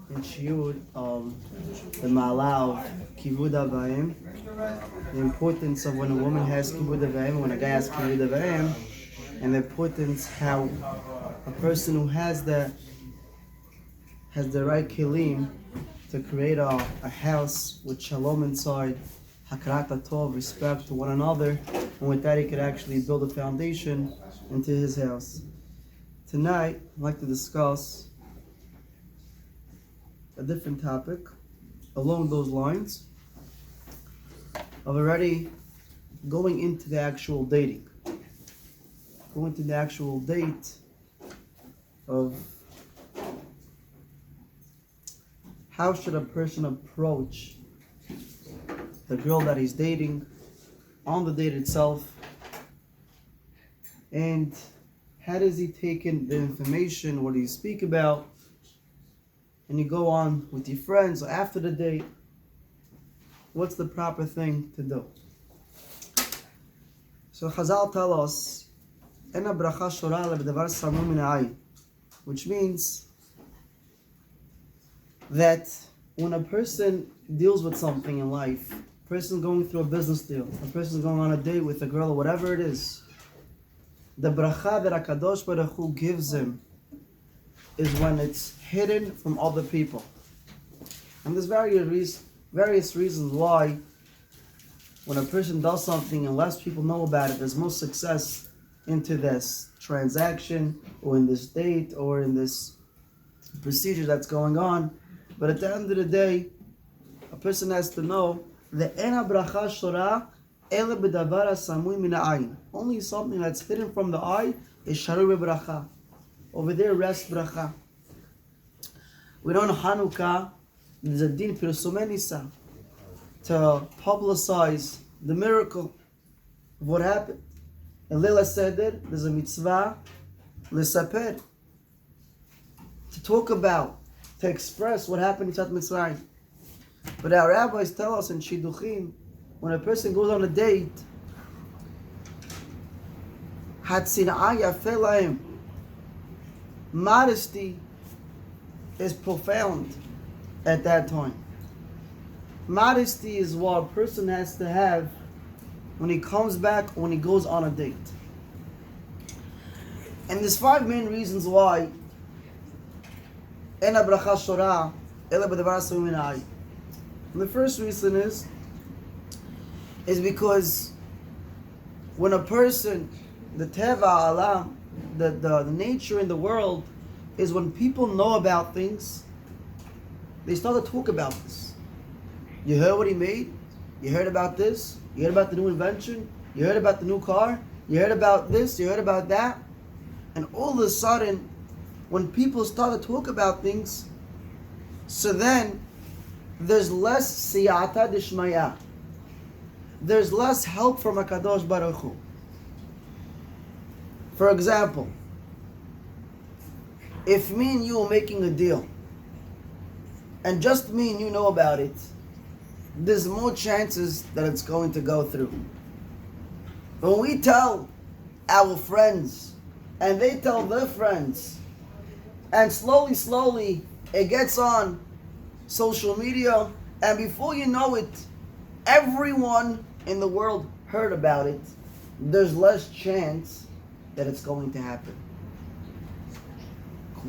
in Shiur the Ma'ala of Kivud Avayim, the importance of when a woman has Kivud Avayim, when a guy has Kivud Avayim, and the importance how a person who has the right kilim to create a house with shalom inside, hakarat tov, respect to one another, and with that he could actually build a foundation into his house. Tonight, I'd like to discuss a different topic along those lines of already going into the actual dating. Going to the actual date of how should a person approach the girl that he's dating on the date itself, and how does he take in the information, what do you speak about, and you go on with your friends after the date, what's the proper thing to do? So Chazal tell us, "Ena bracha shora le'b'davar samur min ha'ayin," which means that when a person deals with something in life, a person going through a business deal, a person going on a date with a girl or whatever it is, the bracha that HaKadosh Baruch Hu gives him is when it's hidden from other people. And there's various reasons why when a person does something and less people know about it, there's more success into this transaction or in this date or in this procedure that's going on. But at the end of the day, a person has to know that ena bracha shora ele b'davar samui min ha'ayin. Only something that's hidden from the eye is sharur bracha. Over there rests bracha. We know in Hanukkah there's a din pirsumei nisa to publicize the miracle of what happened. In Leila Seder there's a mitzvah l'saper, to talk about, to express what happened in Yetziat Mitzrayim. But our rabbis tell us in Shidduchim, when a person goes on a date, Hatzina'ah yafeh lahem, modesty is profound at that time. Modesty is what a person has to have when he comes back, when he goes on a date. And there's 5 main reasons why ena bracha shora ele b'davar samur min ha'ayin. And the first reason is because when a person, the teva alam, the nature in the world is when people know about things, they start to talk about this. You heard what he made? You heard about this? You heard about the new invention? You heard about the new car? You heard about this? You heard about that? And all of a sudden, when people start to talk about things, so then there's less siyata dishmaya. There's less help from HaKadosh Baruch Hu. For example, if me and you are making a deal, and just me and you know about it, there's more chances that it's going to go through. When we tell our friends, and they tell their friends, and slowly it gets on social media, and before you know it, everyone in the world heard about it, there's less chance that it's going to happen.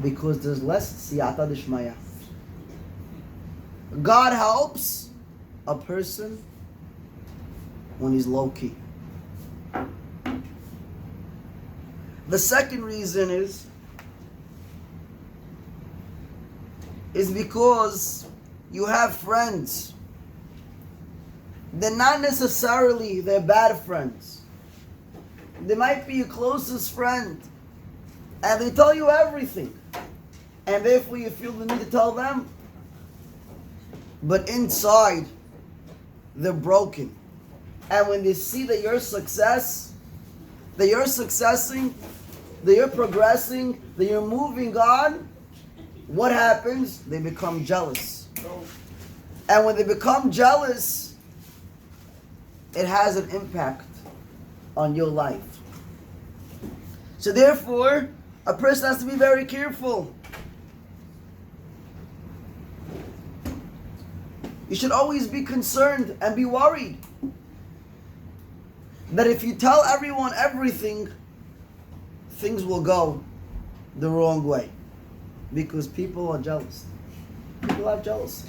Because there's less siyata dishmaya. God helps a person when he's low-key. The second reason is because you have friends. They're not necessarily they're bad friends. They might be your closest friend, and they tell you everything, and therefore you feel the need to tell them. But inside, they're broken. And when they see that you're successing, that you're progressing, that you're moving on, what happens? They become jealous. And when they become jealous, it has an impact on your life. So therefore, a person has to be very careful. You should always be concerned and be worried that if you tell everyone everything, things will go the wrong way. Because people are jealous. People have jealousy.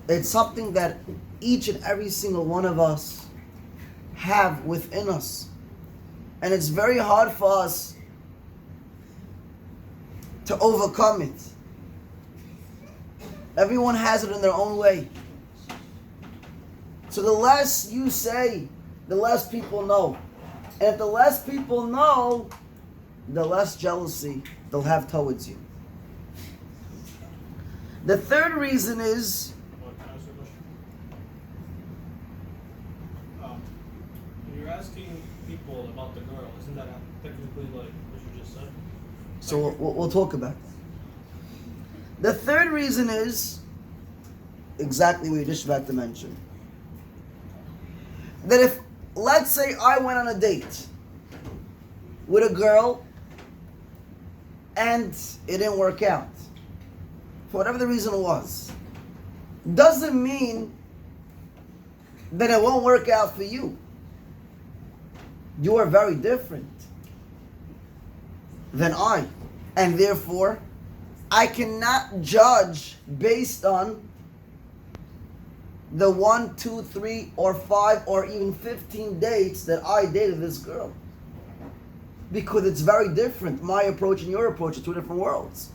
It's something that each and every single one of us have within us. And it's very hard for us to overcome it. Everyone has it in their own way. So the less you say, the less people know. And if the less people know, the less jealousy they'll have towards you. The third reason is, Can I ask you a question? When you're asking people about the girl, isn't that technically like what you just said? so we'll talk about it. The third reason is exactly what you're just about to mention. That if, let's say I went on a date with a girl and it didn't work out, for whatever the reason was, doesn't mean that it won't work out for you. You are very different than I, and therefore I cannot judge based on the 1, 2, 3, or 5, or even 15 dates that I dated this girl. Because it's very different. My approach and your approach are two different worlds.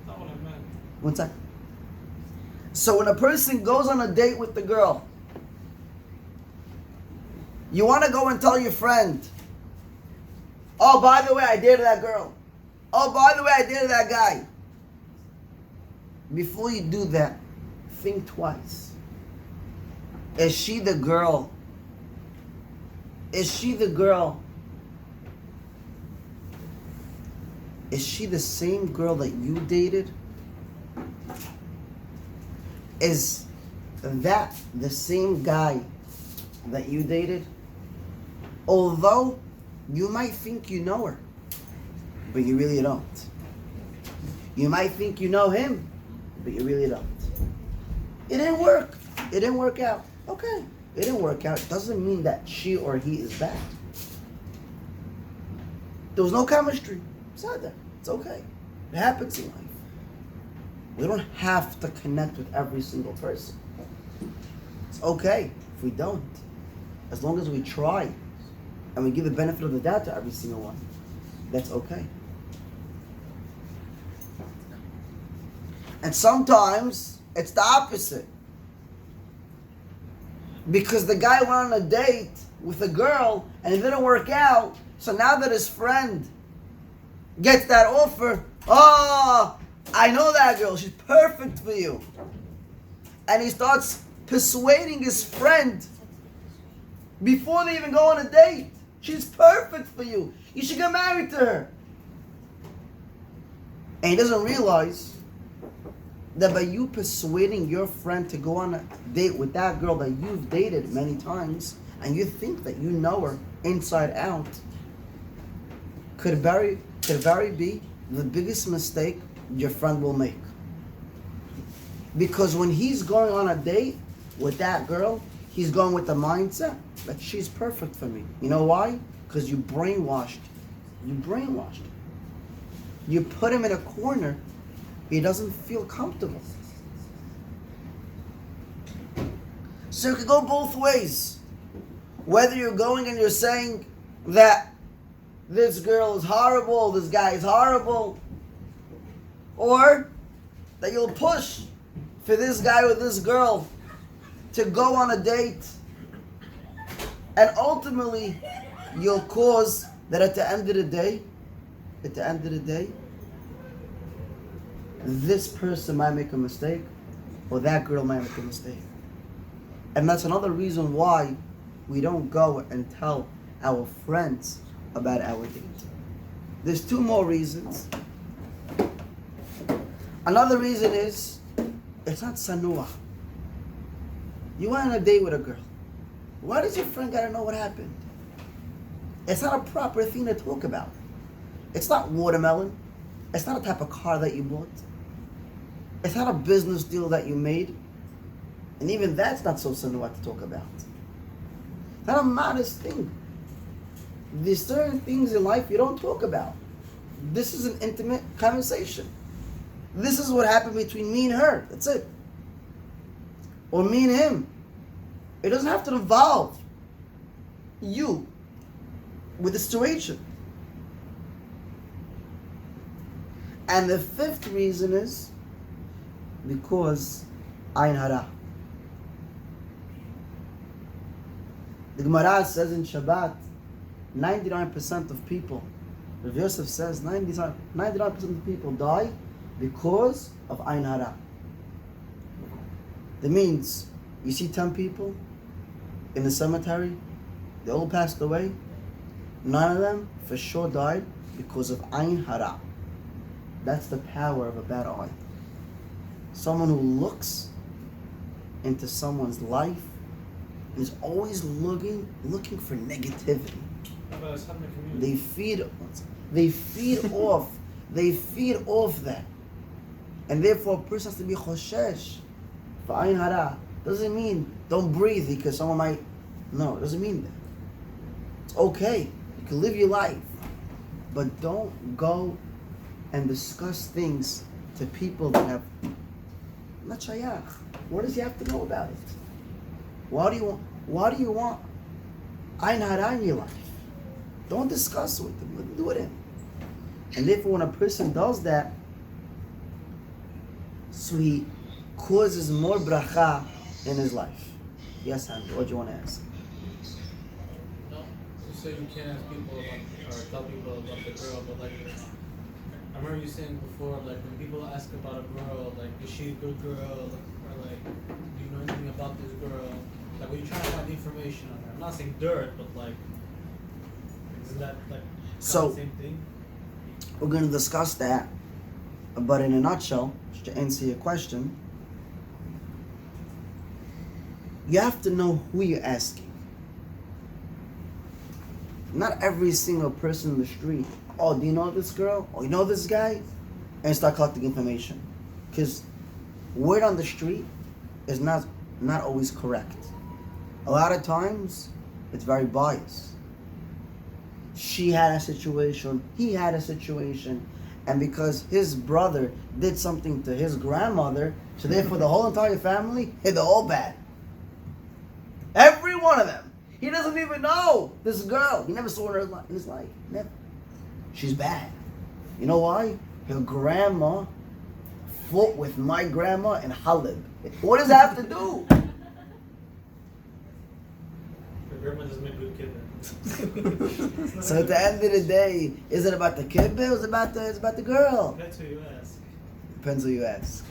That's not what I meant. One second. So when a person goes on a date with the girl, you want to go and tell your friend, oh, by the way, I dated that girl. Oh, by the way, I dated that guy. Before you do that, think twice. Is she the girl? Is she the girl? Is she the same girl that you dated? Is that the same guy that you dated? Although you might think you know her, but you really don't. You might think you know him, but you really don't. It didn't work. It didn't work out. Okay. It didn't work out. It doesn't mean that she or he is bad. There was no chemistry. It's not there. It's okay. It happens in life. We don't have to connect with every single person. It's okay if we don't. As long as we try and we give the benefit of the doubt to every single one, that's okay. And sometimes it's the opposite. Because the guy went on a date with a girl and it didn't work out, so now that his friend gets that offer, oh, I know that girl, she's perfect for you. And he starts persuading his friend before they even go on a date. She's perfect for you. You should get married to her. And he doesn't realize that by you persuading your friend to go on a date with that girl that you've dated many times, and you think that you know her inside out, could very be the biggest mistake your friend will make. Because when he's going on a date with that girl, he's going with the mindset that she's perfect for me. You know why? Because you brainwashed. You brainwashed. You put him in a corner. He doesn't feel comfortable. So it could go both ways. Whether you're going and you're saying that this girl is horrible, this guy is horrible, or that you'll push for this guy or this girl to go on a date, and ultimately you'll cause that at the end of the day, this person might make a mistake, or that girl might make a mistake. And that's another reason why we don't go and tell our friends about our date. There's two more reasons. Another reason is, it's not Sanua. You went on a date with a girl. Why does your friend gotta know what happened? It's not a proper thing to talk about. It's not watermelon. It's not a type of car that you bought. It's not a business deal that you made. And even that's not so Sanua to talk about. It's not a modest thing. There's certain things in life you don't talk about. This is an intimate conversation. This is what happened between me and her. That's it. Or me and him. It doesn't have to involve you with the situation. And the fifth reason is because ayn hara. The Gemara says in Shabbat, 99% of people, Rabbi Yosef says 99% of people die because of ayn hara. That means you see 10 people in the cemetery, they all passed away. 9 of them for sure died because of ayn hara. That's the power of a bad eye. Someone who looks into someone's life and is always looking for negativity. They feed off that. And therefore a person has to be choshesh for ayn hara. Doesn't mean don't breathe because someone might. No, it doesn't mean that. It's okay. You can live your life. But don't go and discuss things to people that have not shayach. What does he have to know about it? Why do you want ayn hara in your life? Don't discuss with them. Let them do it in. And therefore when a person does that, so he causes more bracha in his life. Yes, Andrew, what do you want to ask? No, you say you can't ask people about, or tell people about the girl, but like, I remember you saying before, like, when people ask about a girl, like, is she a good girl, or like, do you know anything about this girl? Like, when you're trying to find information on her, I'm not saying dirt, but like, isn't that like So, the same thing? we're going to discuss that, but in a nutshell, just to answer your question, you have to know who you're asking. Not every single person in the street, oh, do you know this girl? Oh, you know this guy? And start collecting information. Because word on the street is not always correct. A lot of times, it's very biased. She had a situation, he had a situation, and because his brother did something to his grandmother, so therefore the whole entire family, they're all bad. Every one of them. He doesn't even know this girl. He never saw her in his life. Never. She's bad. You know why? Her grandma fought with my grandma in Halib. What does that have to do? Your grandma doesn't make good kids. So at the end of the day, is it about the kid? It's about the girl. That's who you ask. Depends who you ask.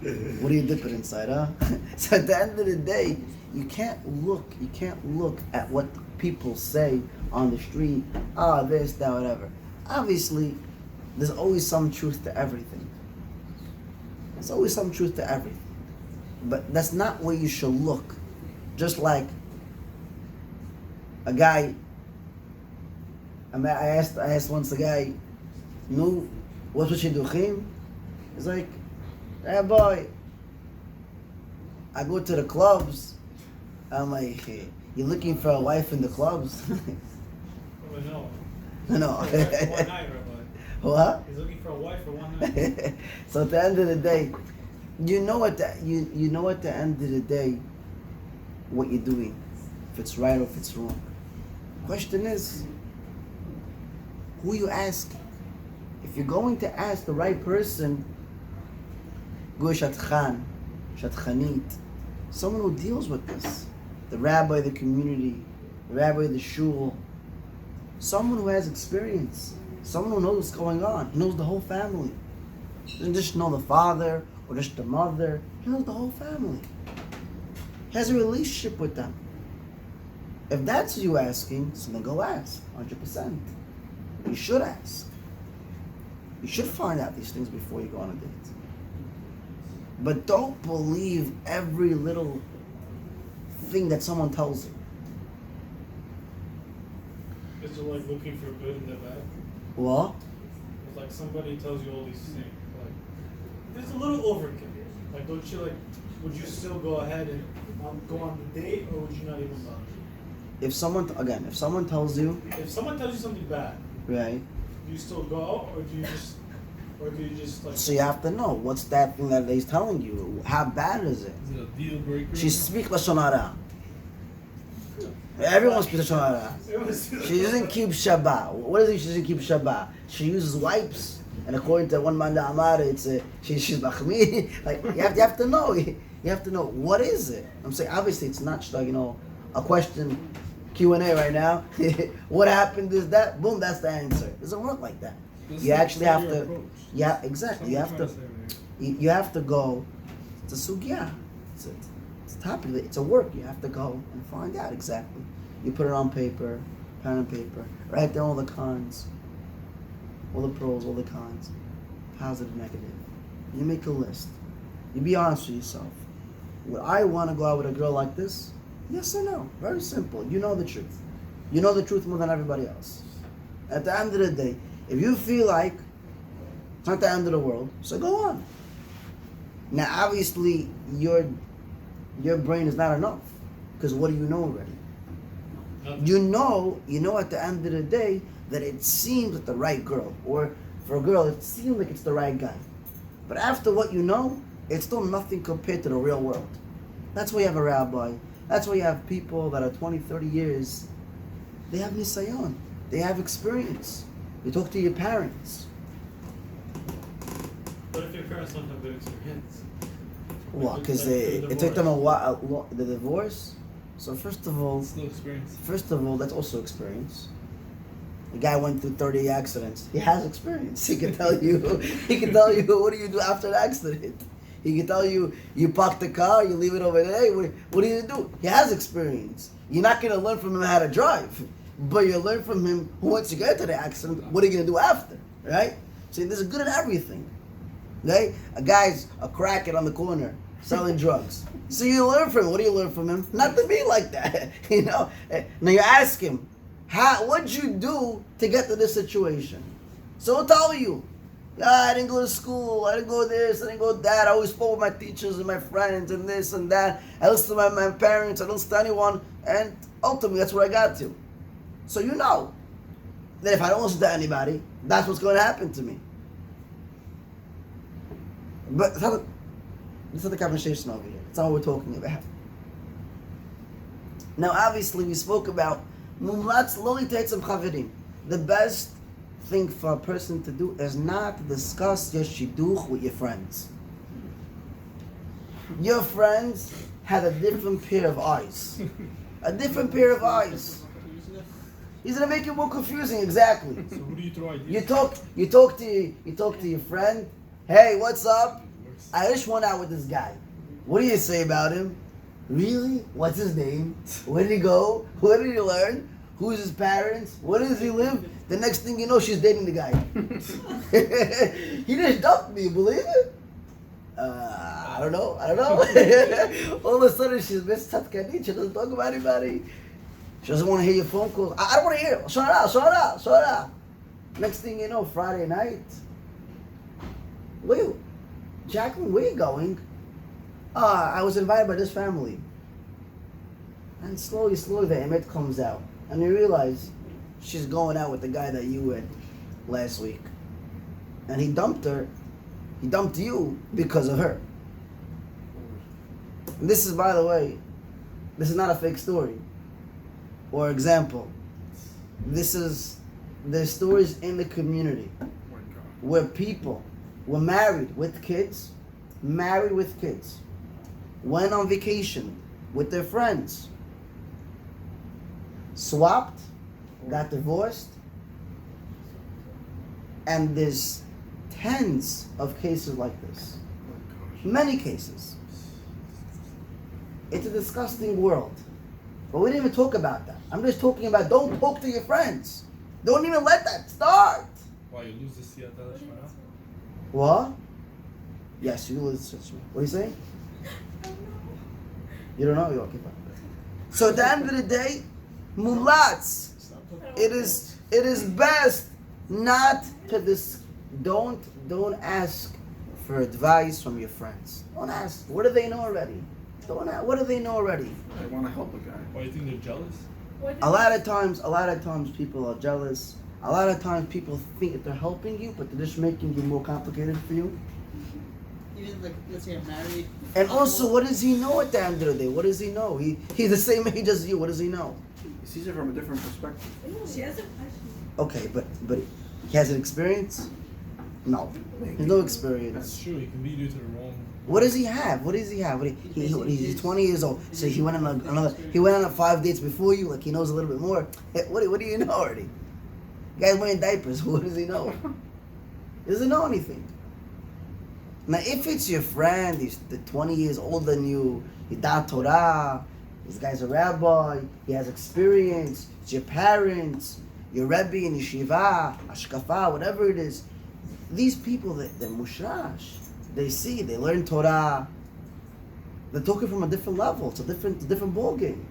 What do you dip it inside, huh? So at the end of the day, you can't look at what people say on the street, this, that, whatever. Obviously, there's always some truth to everything. There's always some truth to everything. But that's not where you should look. Just like a guy, I asked once a guy, no, what's what you do, Chim? He's like, hey boy, I go to the clubs. I'm like, hey, you looking for a wife in the clubs? Oh, no. No. One night, Rabbi. What? He's looking for a wife for one night. So at the end of the day, you know at the end of the day what you're doing, if it's right or if it's wrong. Question is, who you asking? If you're going to ask the right person, go shatchan, shatchanit, someone who deals with this, the rabbi of the community, the rabbi of the shul, someone who has experience, someone who knows what's going on. He knows the whole family. He doesn't just know the father or just the mother. He knows the whole family. He has a relationship with them. If that's you asking, so then go ask, 100%. You should ask. You should find out these things before you go on a date. But don't believe every little thing that someone tells you. Is it like looking for good in the bad? What? It's like somebody tells you all these things. Like, it's a little overkill. Like, don't you like? Would you still go ahead and go on the date, or would you not even go? If someone tells you, If someone tells you something bad, right? do you still go, or do you just like? So you have to know what's that thing that he's telling you. How bad is it? Is it a deal breaker? She speaks lashon hara. Everyone speaks lashon hara. She doesn't keep Shabbat. What is it? She doesn't keep Shabbat. She uses wipes, and according to one man Amar, it's she's machmi. Like you have to know. You have to know what is it. I'm saying obviously it's not just like a question Q&A right now. What happened is that boom, that's the answer. It doesn't work like that. You actually have to. Approach. Yeah, exactly. You have to. You have to go. It's a sugya. It's a topic. It's a work. You have to go and find out exactly. You put it on paper, pen and paper. Write down all the cons, all the pros, all the cons, positive, negative. You make a list. You be honest with yourself. Would I want to go out with a girl like this? Yes or no? Very simple. You know the truth. You know the truth more than everybody else. At the end of the day, if you feel like it's not the end of the world, so go on. Now, obviously, your brain is not enough, because what do you know already? You know at the end of the day that it seems like the right girl, or for a girl, it seems like it's the right guy. But after what you know, it's still nothing compared to the real world. That's why you have a rabbi. That's why you have people that are 20, 30 years. They have nisayon. They have experience. You talk to your parents. But if your parents don't have good experience, What? Because it took them a while. The divorce. So first of all, Still experience. that's also experience. The guy went through 30 accidents. He has experience. He can tell you. He can tell you what do you do after an accident. He can tell you park the car, you leave it over there. Hey, what do you do? He has experience. You're not gonna learn from him how to drive, but you learn from him once you get to the accident. What are you gonna do after? Right? See, there's a good in everything. Right? A guy's a crackhead on the corner selling drugs. So you learn from him. What do you learn from him? Not to be like that. Now you ask him, what'd you do to get to this situation? So he'll tell you, I didn't go to school, I didn't go this, I didn't go that, I always spoke with my teachers and my friends and this and that, I listened to my parents, I don't listen to anyone, and ultimately that's where I got to. So you know that if I don't listen to anybody, that's what's going to happen to me. But this is the conversation over here. That's all we're talking about. Now, obviously, we spoke about the best thing for a person to do is not to discuss your shidduch with your friends. Your friends have a different pair of eyes. A different pair of eyes. He's gonna make it more confusing. Exactly. So who do you throw ideas? You talk to your friend. Hey, what's up? I just went out with this guy. What do you say about him? Really? What's his name? Where did he go? What did he learn? Who's his parents? Where does he live? The next thing you know, she's dating the guy. He just dumped me, believe it? I don't know. All of a sudden, she's Miss Tatkanit. She doesn't talk about anybody. She doesn't want to hear your phone calls. I don't want to hear it. Shut up. Next thing you know, Friday night. Jacqueline, where are you going? I was invited by this family. And slowly, the emet comes out. And you realize she's going out with the guy that you were last week. And he dumped her. He dumped you because of her. And this is, by the way, this is not a fake story. Or example. There's stories in the community where people were married with kids, went on vacation with their friends, swapped, got divorced, and there's tens of cases like this. Many cases. It's a disgusting world. But we didn't even talk about that. I'm just talking about don't talk to your friends. Don't even let that start. Why, you lose the siyata l'shmara? What? Yes, you lose the siyata. What are you saying? You don't know? You're okay, fine. So at the end of the day, mulats, it is best not to don't ask for advice from your friends. Don't ask. What do they know already? Don't ask. What do they know already? They want to help a guy. Why you think they're jealous? A lot of times people are jealous. A lot of times people think that they're helping you, but they're just making it more complicated for you. Even like, let's say I'm married. And also, what does he know at the end of the day? What does he know? He's the same age as you. What does he know? He sees it from a different perspective. She has a question. Okay, but he has an experience? No. There's no experience. That's true. He can lead you to the wrong. What does he have? What does he have? He's 20 years old. So he went on he went on 5 dates before you. Like he knows a little bit more. What do you know already? The guy's wearing diapers. What does he know? He doesn't know anything. Now, if it's your friend, he's 20 years older than you, he da Torah, this guy's a rabbi, he has experience, it's your parents, your rebbe in yeshiva, ashkafa, whatever it is. These people, they're mushrash. They see, they learn Torah. They're talking from a different level. It's a different ball game.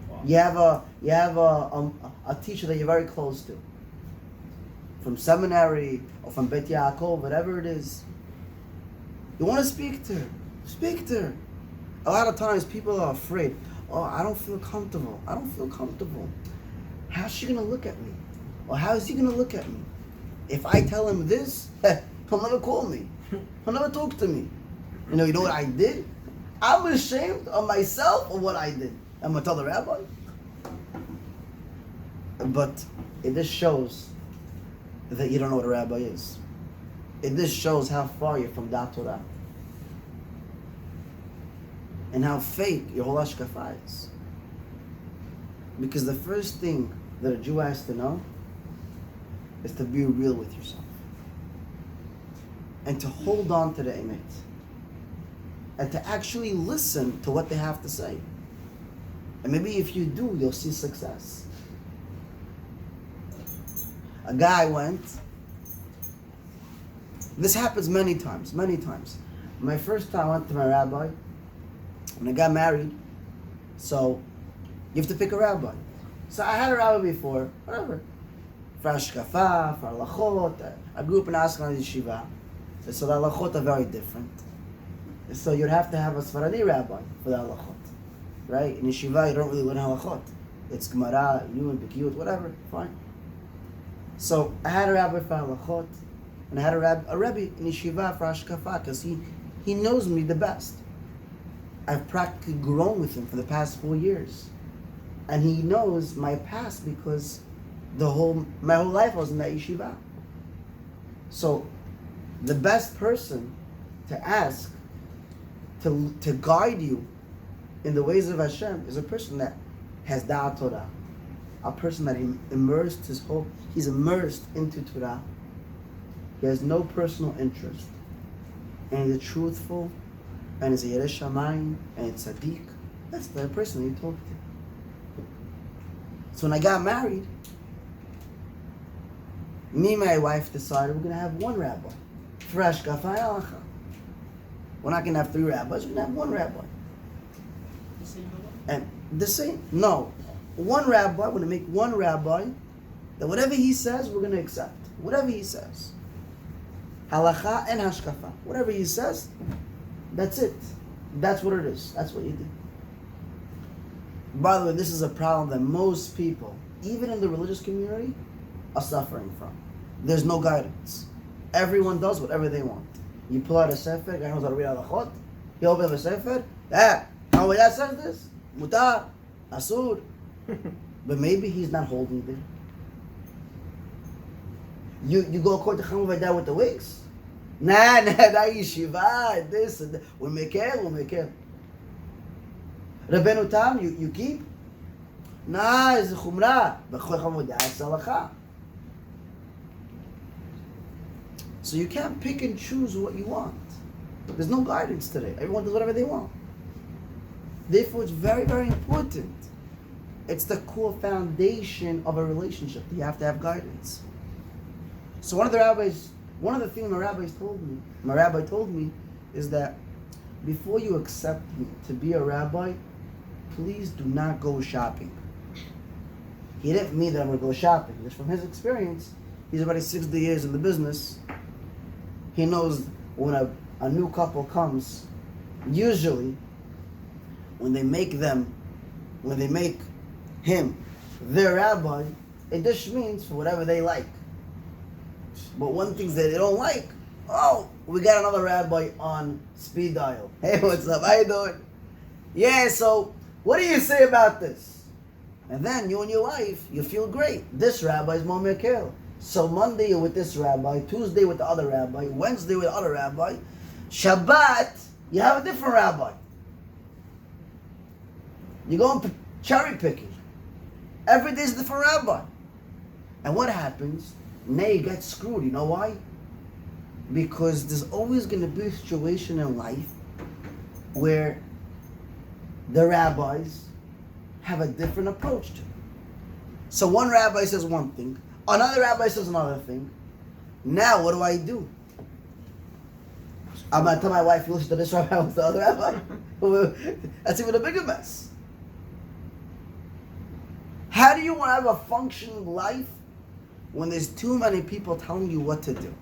Wow. You have a teacher that you're very close to, from seminary or from Bet Yaakov, whatever it is. You want to speak to her. Speak to her. A lot of times people are afraid. Oh, I don't feel comfortable. I don't feel comfortable. How's she going to look at me? Or how is he going to look at me? If I tell him this, he'll never call me. He'll never talk to me. You know what I did? I'm ashamed of myself or what I did. I'm going to tell the rabbi. But it just shows that you don't know what a rabbi is. It just shows how far you're from Da Torah. And how fake your whole ashkafa is. Because the first thing that a Jew has to know is to be real with yourself. And to hold on to the emet. And to actually listen to what they have to say. And maybe if you do, you'll see success. A guy went. This happens many times. My first time I went to my rabbi, when I got married, so you have to pick a rabbi. So I had a rabbi before, whatever. For Ashkafa, for Halachot. I grew up in Ashkelon Yeshiva. So the Halachot are very different. So you'd have to have a Sfaradi rabbi for the Halachot. Right? In Yeshiva, you don't really learn Halachot. It's Gemara, Yun, Bikiyut, whatever. Fine. So I had a rabbi for Halachot. And I had a rebbe in Yeshiva for Ashkafa because he knows me the best. I've practically grown with him for the past 4 years. And he knows my past because my whole life I was in that Yeshiva. So the best person to ask to guide you in the ways of Hashem is a person that has Da'at Torah. A person that he's immersed into Torah. He has no personal interest. And he's truthful, and he's a Yerei Shamayim, and it's Tzaddik. That's the person that you talk to. So when I got married, me and my wife decided we're going to have one rabbi. For Ashkafa Halacha. We're not going to have 3 rabbis, we're going to have one rabbi. The same rabbi? And the same, no. One rabbi, we're going to make one rabbi that whatever he says, we're going to accept. Whatever he says. Halacha and Hashkafa. Whatever he says, that's it. That's what it is. That's what you do. By the way, this is a problem that most people, even in the religious community, are suffering from. There's no guidance. Everyone does whatever they want. You pull out a sefer, guy knows how to read halachot. He opens a sefer. How that says this? Mutar, asur. But maybe he's not holding it. You go according to Chama with the wigs? Nah, that yeshiva, this and that. We'll make it. Rabbeinu Tam, you keep? Nah, it's a chumrah. But it's halacha. So you can't pick and choose what you want. There's no guidance today. Everyone does whatever they want. Therefore, it's very, very important. It's the core foundation of a relationship. You have to have guidance. So one of the things my rabbi told me is that before you accept me to be a rabbi, please do not go shopping. He didn't mean that I'm going to go shopping. Just from his experience, he's already 60 years in the business. He knows when a new couple comes, usually when they make him their rabbi, it just means for whatever they like. But one thing that they don't like, oh, we got another rabbi on speed dial. Hey, what's up? How you doing? Yeah, so what do you say about this? And then you in your life, you feel great. This rabbi is more mekel. So Monday you're with this rabbi, Tuesday with the other rabbi, Wednesday with the other rabbi. Shabbat, you have a different rabbi. You go and cherry picking. Every day is a different rabbi. And what happens? Now you get screwed. You know why? Because there's always going to be a situation in life where the rabbis have a different approach to it. So one rabbi says one thing, another rabbi says another thing. Now what do? I'm going to tell my wife, you listen to this rabbi with the other rabbi? That's even a bigger mess. How do you want to have a functioning life when there's too many people telling you what to do?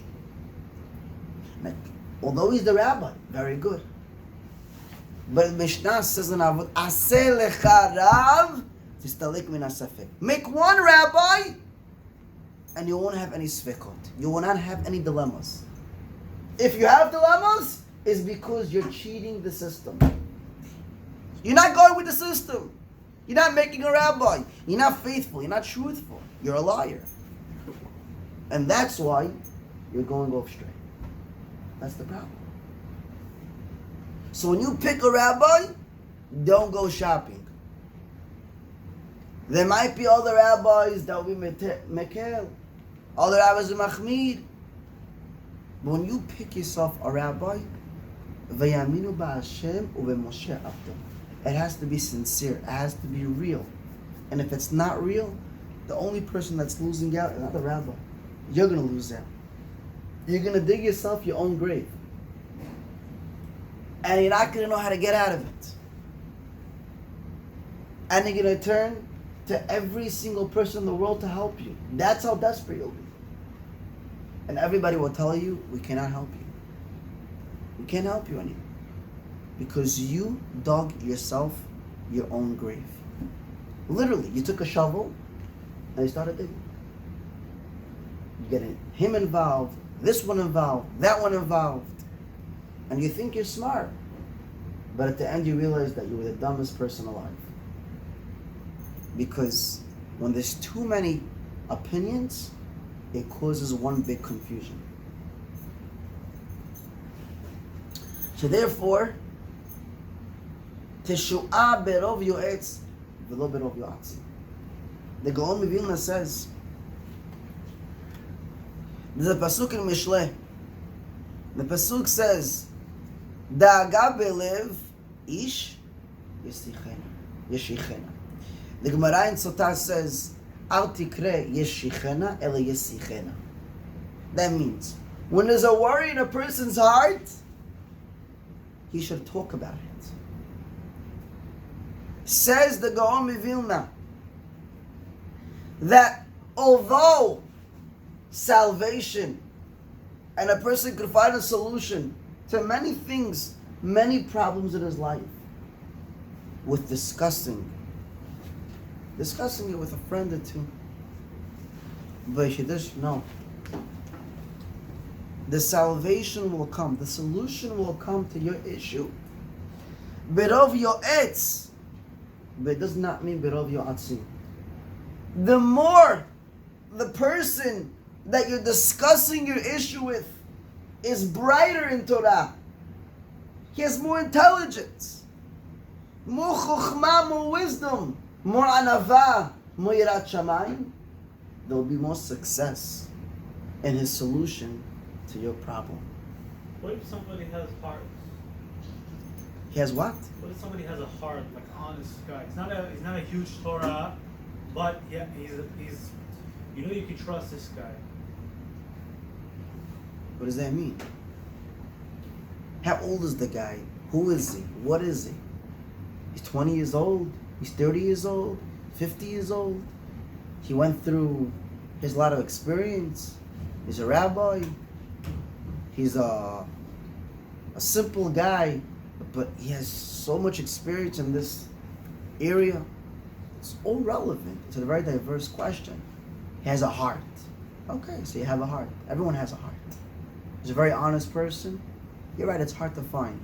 Like, although he's the rabbi, very good. But Mishnah says in Avot, Aseh lecha rav, tistalik min hasafek. Make one rabbi, and you won't have any sfekot. You will not have any dilemmas. If you have dilemmas, it's because you're cheating the system. You're not going with the system. You're not making a rabbi. You're not faithful. You're not truthful. You're a liar. And that's why you're going off straight. That's the problem. So when you pick a rabbi, don't go shopping. There might be other rabbis that will be mekel. Other rabbis are machmir. But when you pick yourself a rabbi, v'yaminu ba'Hashem u'v'Moshe avdo. It has to be sincere. It has to be real. And if it's not real, the only person that's losing out is not the rabbi. You're going to lose out. You're going to dig yourself your own grave. And you're not going to know how to get out of it. And you're going to turn to every single person in the world to help you. That's how desperate you'll be. And everybody will tell you, we cannot help you. We can't help you anymore. Because you dug yourself your own grave. Literally, you took a shovel and you started digging. You get him involved, this one involved, that one involved. And you think you're smart. But at the end you realize that you were the dumbest person alive. Because when there's too many opinions, it causes one big confusion. So therefore, Teshu'ah berov yo'etz v'lo berov yo'atzi. The Gaon Vilna says, there's a pasuk in Mishleh. The pasuk says, Da'aga belev ish yeshichena. The Gemara in Sotah says, Al tikre yeshichena ele yesichena. That means, when there's a worry in a person's heart, he should talk about it. Says the Gaon Vilna that although salvation and a person could find a solution to many things, many problems in his life, with discussing it with a friend or two, but you should just know the salvation will come, the solution will come to your issue. Berov yo'etz, but it does not mean berov yo'atzim. The more the person that you're discussing your issue with is brighter in Torah, he has more intelligence, more chokhmah, more wisdom, more anava, more yirat shamayim, there will be more success in his solution to your problem. What if somebody has heart? He has what? What if somebody has a heart, like honest guy? He's not a huge Torah, but yeah, he's you know you can trust this guy. What does that mean? How old is the guy? Who is he? What is he? He's 20 years old? He's 30 years old? 50 years old? He went through, he has a lot of experience. He's a rabbi. He's a a simple guy, but he has so much experience in this area. It's all relevant. It's a very diverse question. He has a heart. Okay, so you have a heart. Everyone has a heart. He's a very honest person. You're right, it's hard to find.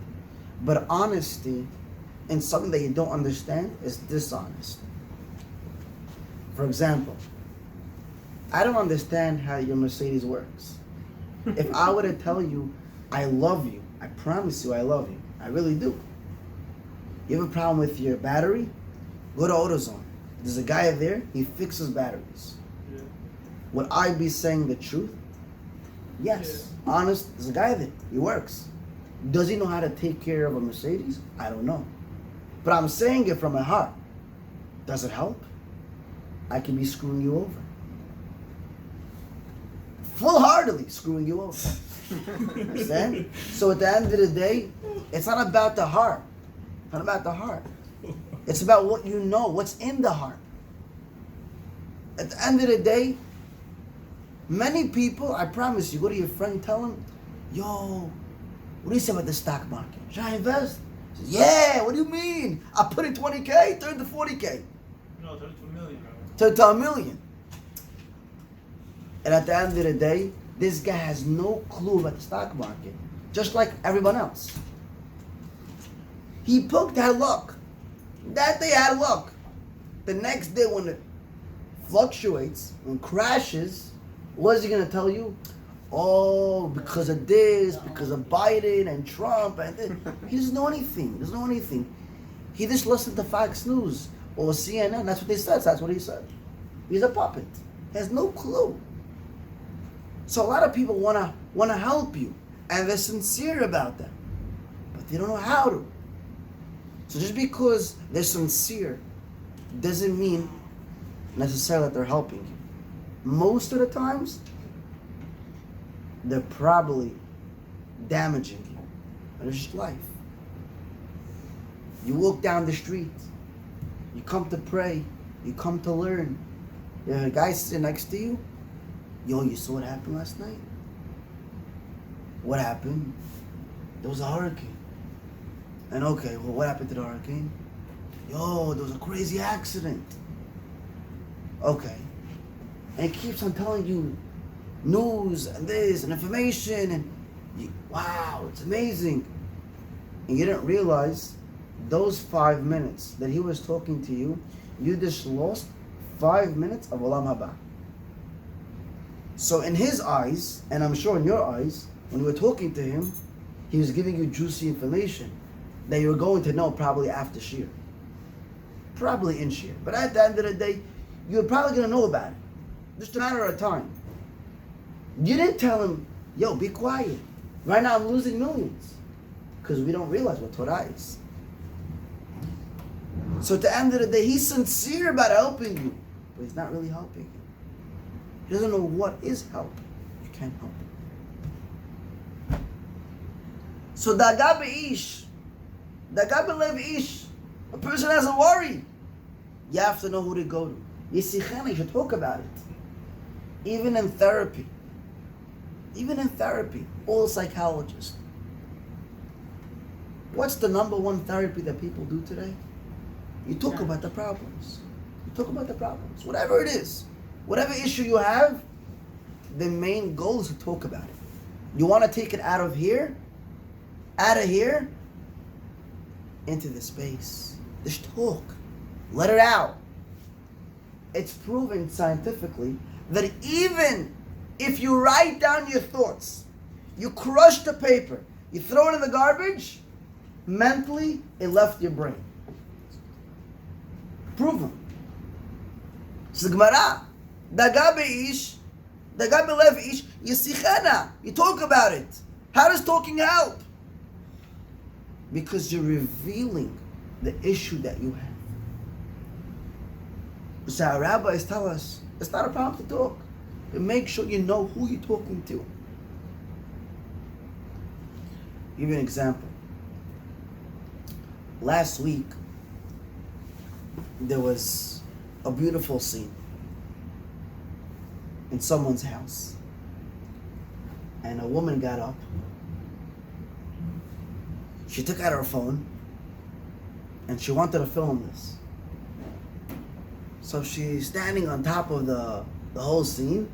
But honesty in something that you don't understand is dishonest. For example, I don't understand how your Mercedes works. If I were to tell you, I love you, I promise you I love you, I really do. You have a problem with your battery? Go to AutoZone. There's a guy there, he fixes batteries. Yeah. Would I be saying the truth? Yes. Honest, there's a guy there, he works. Does he know how to take care of a Mercedes? I don't know. But I'm saying it from my heart. Does it help? I can be screwing you over. Full-heartedly screwing you over. Understand? So at the end of the day, it's not about the heart. It's not about the heart. It's about what you know, what's in the heart. At the end of the day, many people, I promise you, go to your friend, tell him, yo, what do you say about the stock market? Should I invest? He says, yeah, what do you mean? I put in 20K, turn to 40K. No, 32 million. Turn to $1 million. And at the end of the day, this guy has no clue about the stock market, just like everyone else. He had luck. That day had luck. The next day when it fluctuates, when crashes, what is he going to tell you? Oh, because of this, because of Biden and Trump and this. He doesn't know anything. He doesn't know anything. He just listened to Fox News or CNN. That's what they said. That's what he said. He's a puppet. He has no clue. So a lot of people wanna help you, and they're sincere about that, but they don't know how to. So just because they're sincere doesn't mean necessarily that they're helping you. Most of the times, they're probably damaging you. And it's just life. You walk down the street, you come to pray, you come to learn. There's a guy sitting next to you. Yo, you saw what happened last night? What happened? There was a hurricane. And okay, well, what happened to the hurricane? Yo, there was a crazy accident. Okay. And he keeps on telling you news and this and information and wow, it's amazing. And you didn't realize those 5 minutes that he was talking to you, you just lost 5 minutes of Olam Haba. So in his eyes, and I'm sure in your eyes, when you were talking to him, he was giving you juicy information that you were going to know probably after Shir. Probably in Shir. But at the end of the day, you're probably going to know about it. Just a matter of time. You didn't tell him, yo, be quiet. Right now I'm losing millions. Because we don't realize what Torah is. So at the end of the day, he's sincere about helping you. But he's not really helping you. He doesn't know what is help. You can't help him. So daga be'ish. Daga belev ish. A person has a worry. You have to know who to go to. Yisichena, you should talk about it. Even in therapy. Even in therapy. All psychologists. What's the number one therapy that people do today? You talk about the problems. You talk about the problems. Whatever it is. Whatever issue you have, the main goal is to talk about it. You want to take it out of here, into the space. Just talk. Let it out. It's proven scientifically that even if you write down your thoughts, you crush the paper, you throw it in the garbage, mentally it left your brain. Proven. It's the Gemara. Daga be'ish, daga belev ish, yisichena. You talk about it. How does talking help? Because you're revealing the issue that you have. So our rabbis tell us, it's not a problem to talk. But make sure you know who you're talking to. Give you an example. Last week, there was a beautiful scene in someone's house. And a woman got up She took out her phone and she wanted to film this. So she's standing on top of the whole scene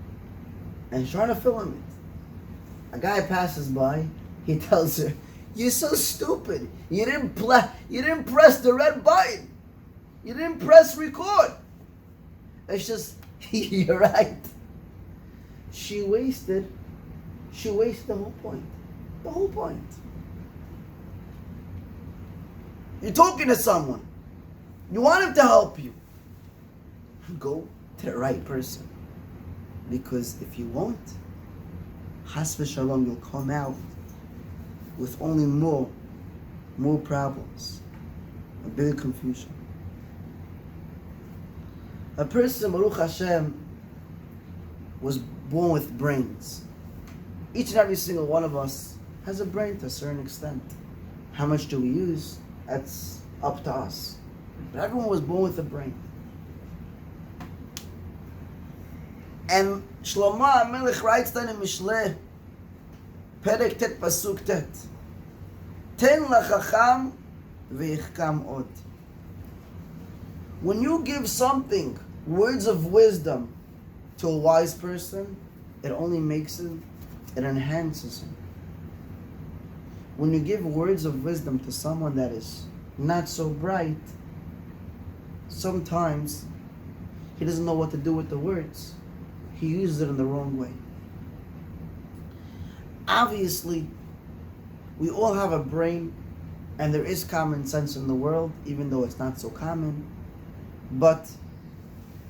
and she's trying to film it. A guy passes by, he tells her, "You're so stupid. You didn't press the red button. You didn't press record." It's just, you're right. She wasted the whole point. The whole point. You're talking to someone. You want him to help you. Go to the right person. Because if you won't, Chas v'shalom, you'll come out with only more problems, a bigger confusion. A person, Baruch Hashem, was born with brains. Each and every single one of us has a brain to a certain extent. How much do we use? That's up to us. But everyone was born with a brain. And Shlomo HaMelech writes then in Mishleh, Perek Tet Pasuk Tet, Ten lachacham v'yichkam od. When you give something, words of wisdom, to a wise person, it only makes him, it enhances him. When you give words of wisdom to someone that is not so bright, sometimes he doesn't know what to do with the words. He uses it in the wrong way. Obviously, we all have a brain, and there is common sense in the world, even though it's not so common. But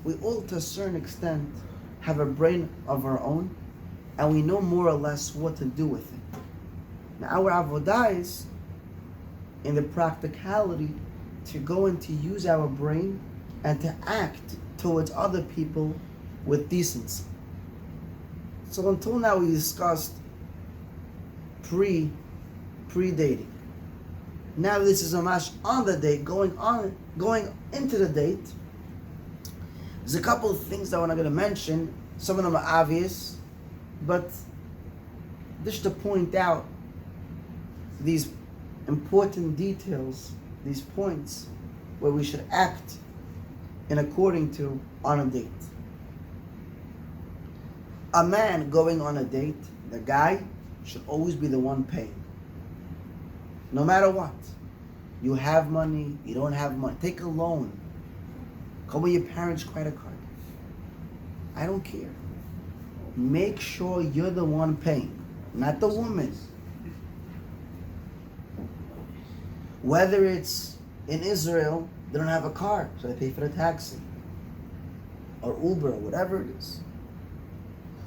we all, to a certain extent, have a brain of our own, and we know more or less what to do with it. Now, our avodah is, in the practicality, to go and to use our brain and to act towards other people with decency. So until now we discussed pre-dating. Now this is a mash on the date, going into the date. There's a couple of things that I'm not going to mention. Some of them are obvious, but just to point out these important details, these points where we should act in according to on a date. A man going on a date, the guy should always be the one paying. No matter what. You have money, you don't have money. Take a loan. Come with your parents' credit card. I don't care. Make sure you're the one paying, not the woman. Whether it's in Israel, they don't have a car, so they pay for the taxi. Or Uber, or whatever it is.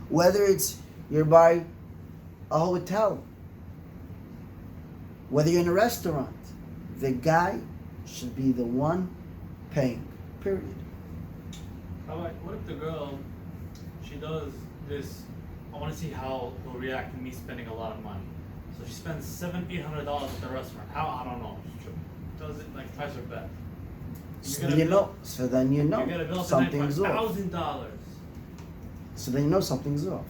Whether it's you're by a hotel, whether you're in a restaurant, the guy should be the one paying, period. Rabbi, what if the girl, she does this, I want to see how he'll react to me spending a lot of money. So she spends $700-800 at the restaurant. How? I don't know. She does it, like, tries her best. So then you know You get a bill something's tonight off. for $1,000. So then you know something's off.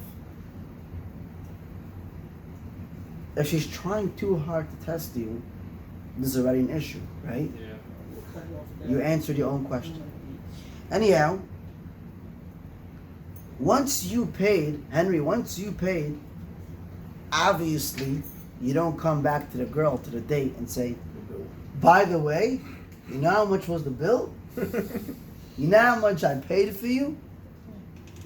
If she's trying too hard to test you, this is already an issue, right? Yeah. You answered your own question. Anyhow, once you paid, obviously you don't come back to the girl, to the date, and say, by the way, you know how much was the bill? You know how much I paid for you?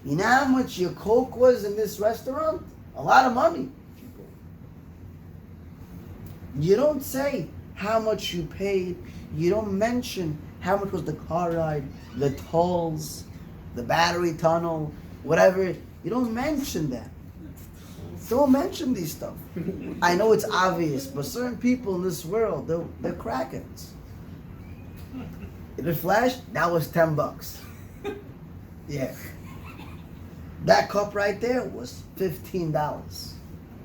You know how much your Coke was in this restaurant? A lot of money. You don't say how much you paid. You don't mention how much was the car ride, the tolls, the battery tunnel, whatever. You don't mention that. Don't mention these stuff. I know it's obvious, but certain people in this world, they're crackers. If it flashed, that was $10. Yeah. That cup right there was $15.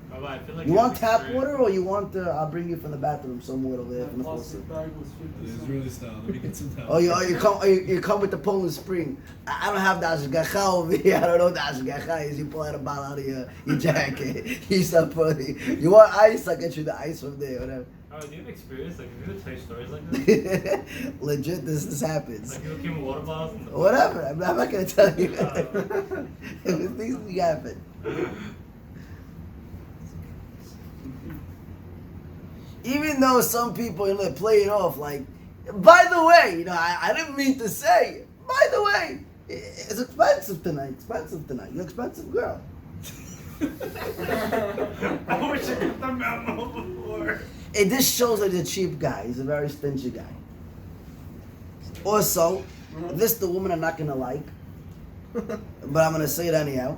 Rabbi, I feel like You want tap water, or you want I'll bring you from the bathroom some water over there from the faucet. The Israeli style. Let me get some time. Oh, you come with the Poland Spring. I don't have the ashgacha over here. I don't know what the ashgacha is. You pull out a bottle out of your jacket. You start putting. You want ice? I'll get you the ice from there. Whatever. Oh, do you have experience? Like, have you ever tell stories like this? Legit, this happens. Like, people came with water bottles? And Whatever. I'm not gonna tell you. Things we happen. Even though some people play it off like, by the way, I didn't mean to say. By the way, it's expensive tonight. You're an expensive girl. I wish I got the memo before. This shows that he's a cheap guy. He's a very stingy guy. Also, this the woman I'm not gonna like, but I'm gonna say it anyhow.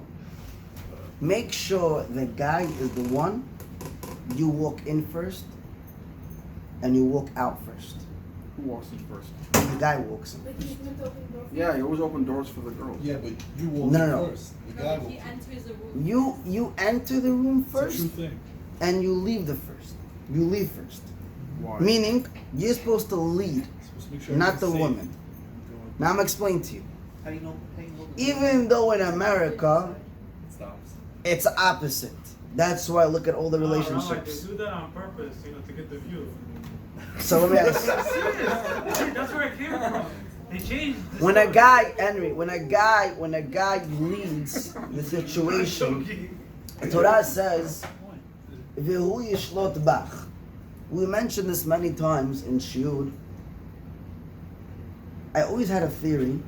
Make sure the guy is the one you walk in first and you walk out first. Who walks in first? The guy walks in. Like he's meant to open the door for Yeah, you always open doors for the girls. Yeah, but you walk No. first. The No, guy but will. he enters the room. You enter the room It's a true first thing. and you leave the first. You leave first. Why? Meaning you're supposed to lead, Supposed to make sure not the everything's safe. woman. Now I'm explaining to you. How do you know? Even though in America It stops. it's opposite. That's why I look at all the Rabbi, relationships. they do that on purpose, to get the view. So let me ask. That's where it came from. They changed. When a guy, Henry, when a guy leads the situation, the Torah says, "V'hu yishlot bach." We mentioned this many times in Shiur. I always had a theory,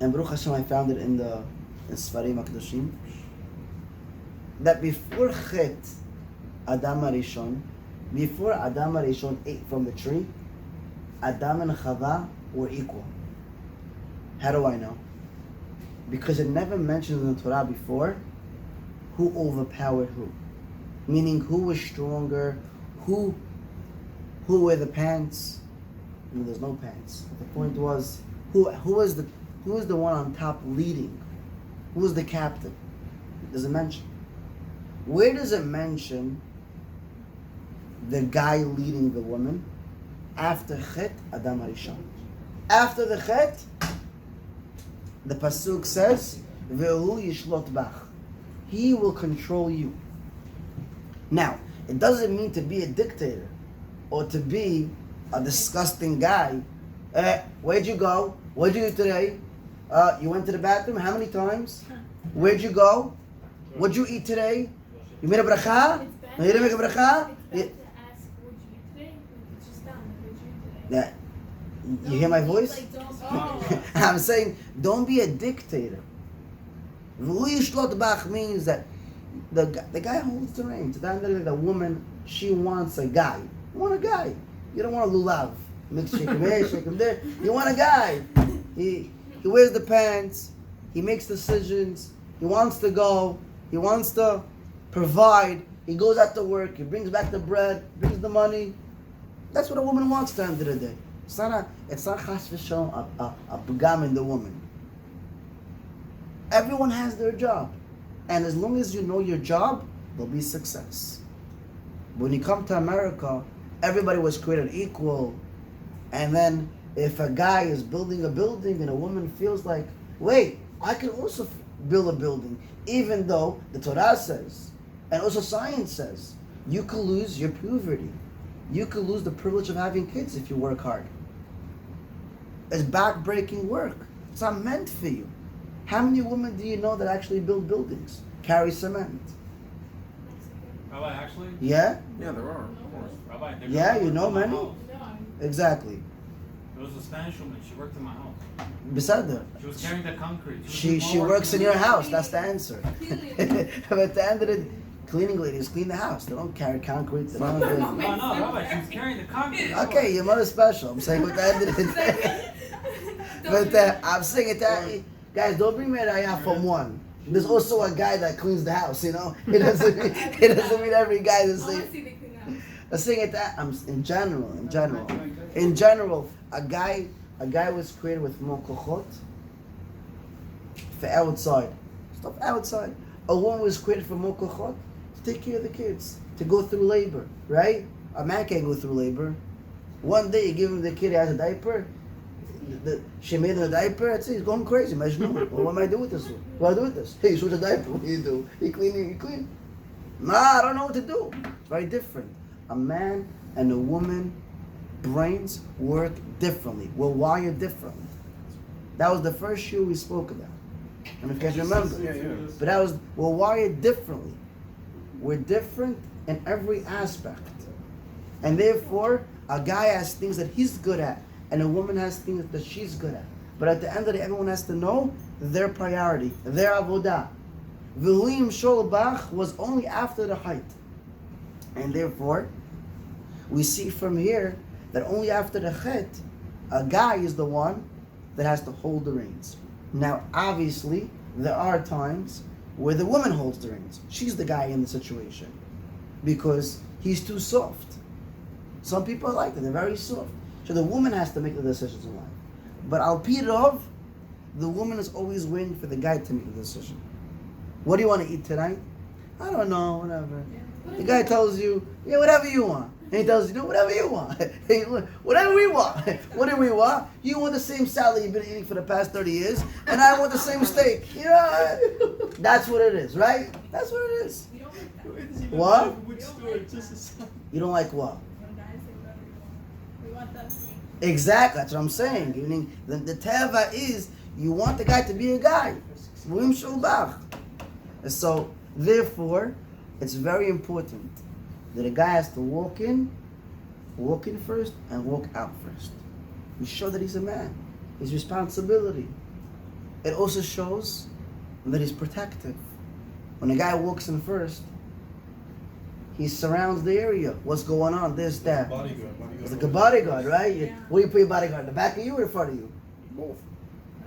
and Baruch Hashem, I found it in Sfarim HaKadoshim, that before Chet, Adam HaRishon, before Adam HaRishon ate from the tree, Adam and Chava were equal. How do I know? Because it never mentions in the Torah before who overpowered who. Meaning who was stronger, who were the pants. No, there's no pants. The point was who was the one on top leading? Who was the captain? It doesn't mention. Where does it mention the guy leading the woman? After Chet, Adam HaRishon. After the Chet, the Pasuk says, Ve'hu yishlot bach. He will control you. Now, it doesn't mean to be a dictator or to be a disgusting guy. Where'd you go? What'd you do today? You went to the bathroom how many times? Where'd you go? What'd you eat today? You made a bracha? No, you didn't make a bracha? It's bad to ask what you eat today. It's just done. What you eat today. Yeah. You hear my voice? Like, don't. I'm saying, don't be a dictator. V'hu yishlot bach means that the guy holds the reins. The woman, she wants a guy. You want a guy. You don't want a lulav. Shake him here, shake him there. You want a guy. He wears the pants. He makes decisions. He wants to go. He wants to provide. He goes out to work. He brings back the bread. Brings the money. That's what a woman wants at the end of the day. It's not chas v'shalom a pagam in the woman. Everyone has their job. And as long as you know your job, there'll be success. When you come to America, everybody was created equal. And then if a guy is building a building and a woman feels like, wait, I can also build a building, even though the Torah says, and also science says, you could lose your puberty. You could lose the privilege of having kids if you work hard. It's back-breaking work. It's not meant for you. How many women do you know that actually build buildings, carry cement? Rabbi, actually? Yeah? Yeah, there are, of course. Rabbi, they Yeah, worked you know in my many? house. Exactly. There was a Spanish woman. She worked in my house. Beside her. She was carrying the concrete. She works in your house. That's the answer. But at the end of the cleaning ladies clean the house. They don't carry concrete. They don't do No, Rabbi, she was carrying the concrete. Okay, your mother's special. I'm saying at the end of the day. But I'm saying at that, guys, don't bring me an ayah from one. There's also a guy that cleans the house. You know, it doesn't mean every guy is the same. I'm saying at that. In general, a guy was created with more kochot for outside stuff. Outside, a woman was created for more kochot to take care of the kids, to go through labor. Right? A man can't go through labor. One day you give him the kid, he has a diaper. She made him a diaper. I'd say he's going crazy. Imagine, well, what am I doing with this one? What do I do with this? Hey, you switch a diaper. What do? You clean. Nah, I don't know what to do. It's very different. a man and a woman brains work differently. We're wired differently. That was the first shoe we spoke about. And if you guys remember. Yeah. But we're wired differently. We're different in every aspect. And therefore, a guy has things that he's good at, and a woman has things that she's good at. But at the end of the day, everyone has to know their priority, their avodah. V'huim sholbach was only after the height. And therefore, we see from here that only after the chet, a guy is the one that has to hold the reins. Now, obviously, there are times where the woman holds the reins. She's the guy in the situation because he's too soft. Some people are like that, they're very soft. So the woman has to make the decisions in life. But al pi rov, the woman is always waiting for the guy to make the decision. What do you want to eat tonight? I don't know, whatever. The guy tells you, yeah, whatever you want. And he tells you, no, whatever you want. Whatever we want. What do we want? You want the same salad you've been eating for the past 30 years, and I want the same steak. You know, that's what it is, right? That's what it is. We don't like that. What? Which store? Just a sign. You don't like what? When guys say whatever you want. We want them to. Exactly, that's what I'm saying. Meaning, the teva is, you want the guy to be a guy. V'huim sholbach. And so, therefore, it's very important that a guy has to walk in first and walk out first. We show that he's a man. His responsibility. It also shows that he's protective. When a guy walks in first, he surrounds the area. What's going on? This, that. Bodyguard. It's like a bodyguard, right? Yeah. Where do you put your bodyguard? In the back of you or in front of you? Both.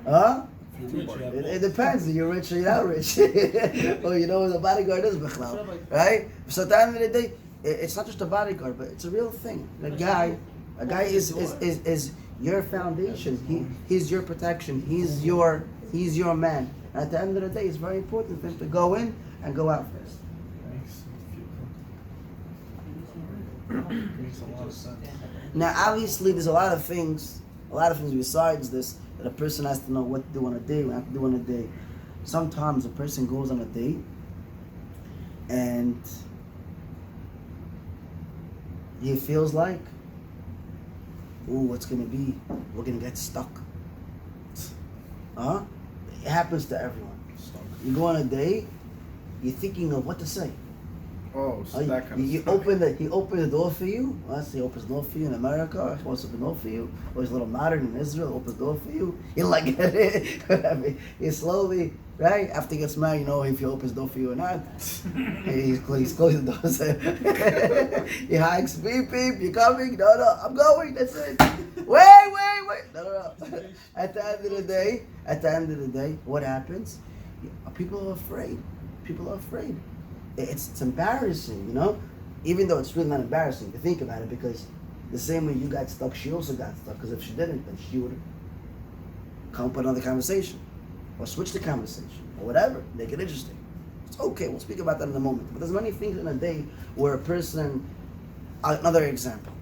Huh? If you're rich, you have It depends. Are you rich or you're not rich? Or you know what a bodyguard is, Bechlal, right? So at the end of the day, it's not just a bodyguard, but it's a real thing. A guy is your foundation. He's your protection. He's your man. And at the end of the day, it's very important for him to go in and go out first. Makes a lot of sense. Now, obviously, there's a lot of things besides this that a person has to know what to do on a date, what to do on a date. Sometimes a person goes on a date and he feels like, ooh, what's gonna be? We're gonna get stuck. Huh? It happens to everyone. You go on a date, you're thinking of what to say. Oh, so that kind of He stuff. opened the door for you. Well, he opens the door for you in America. He opens the door for you. Or he's a little modern in Israel. Opens the door for you. You like it. I mean, he slowly, right after he gets married, you know if he opens the door for you or not. He's closing the door. He hikes, beep beep. You coming? No, I'm going. That's it. Wait. No. At the end of the day, what happens? People are afraid. It's embarrassing, you know? Even though it's really not embarrassing to think about it, because the same way you got stuck, she also got stuck. Because if she didn't, then she would come up with another conversation. Or switch the conversation. Or whatever. Make it interesting. It's okay, we'll speak about that in a moment. But there's many things in a day where a person... Another example.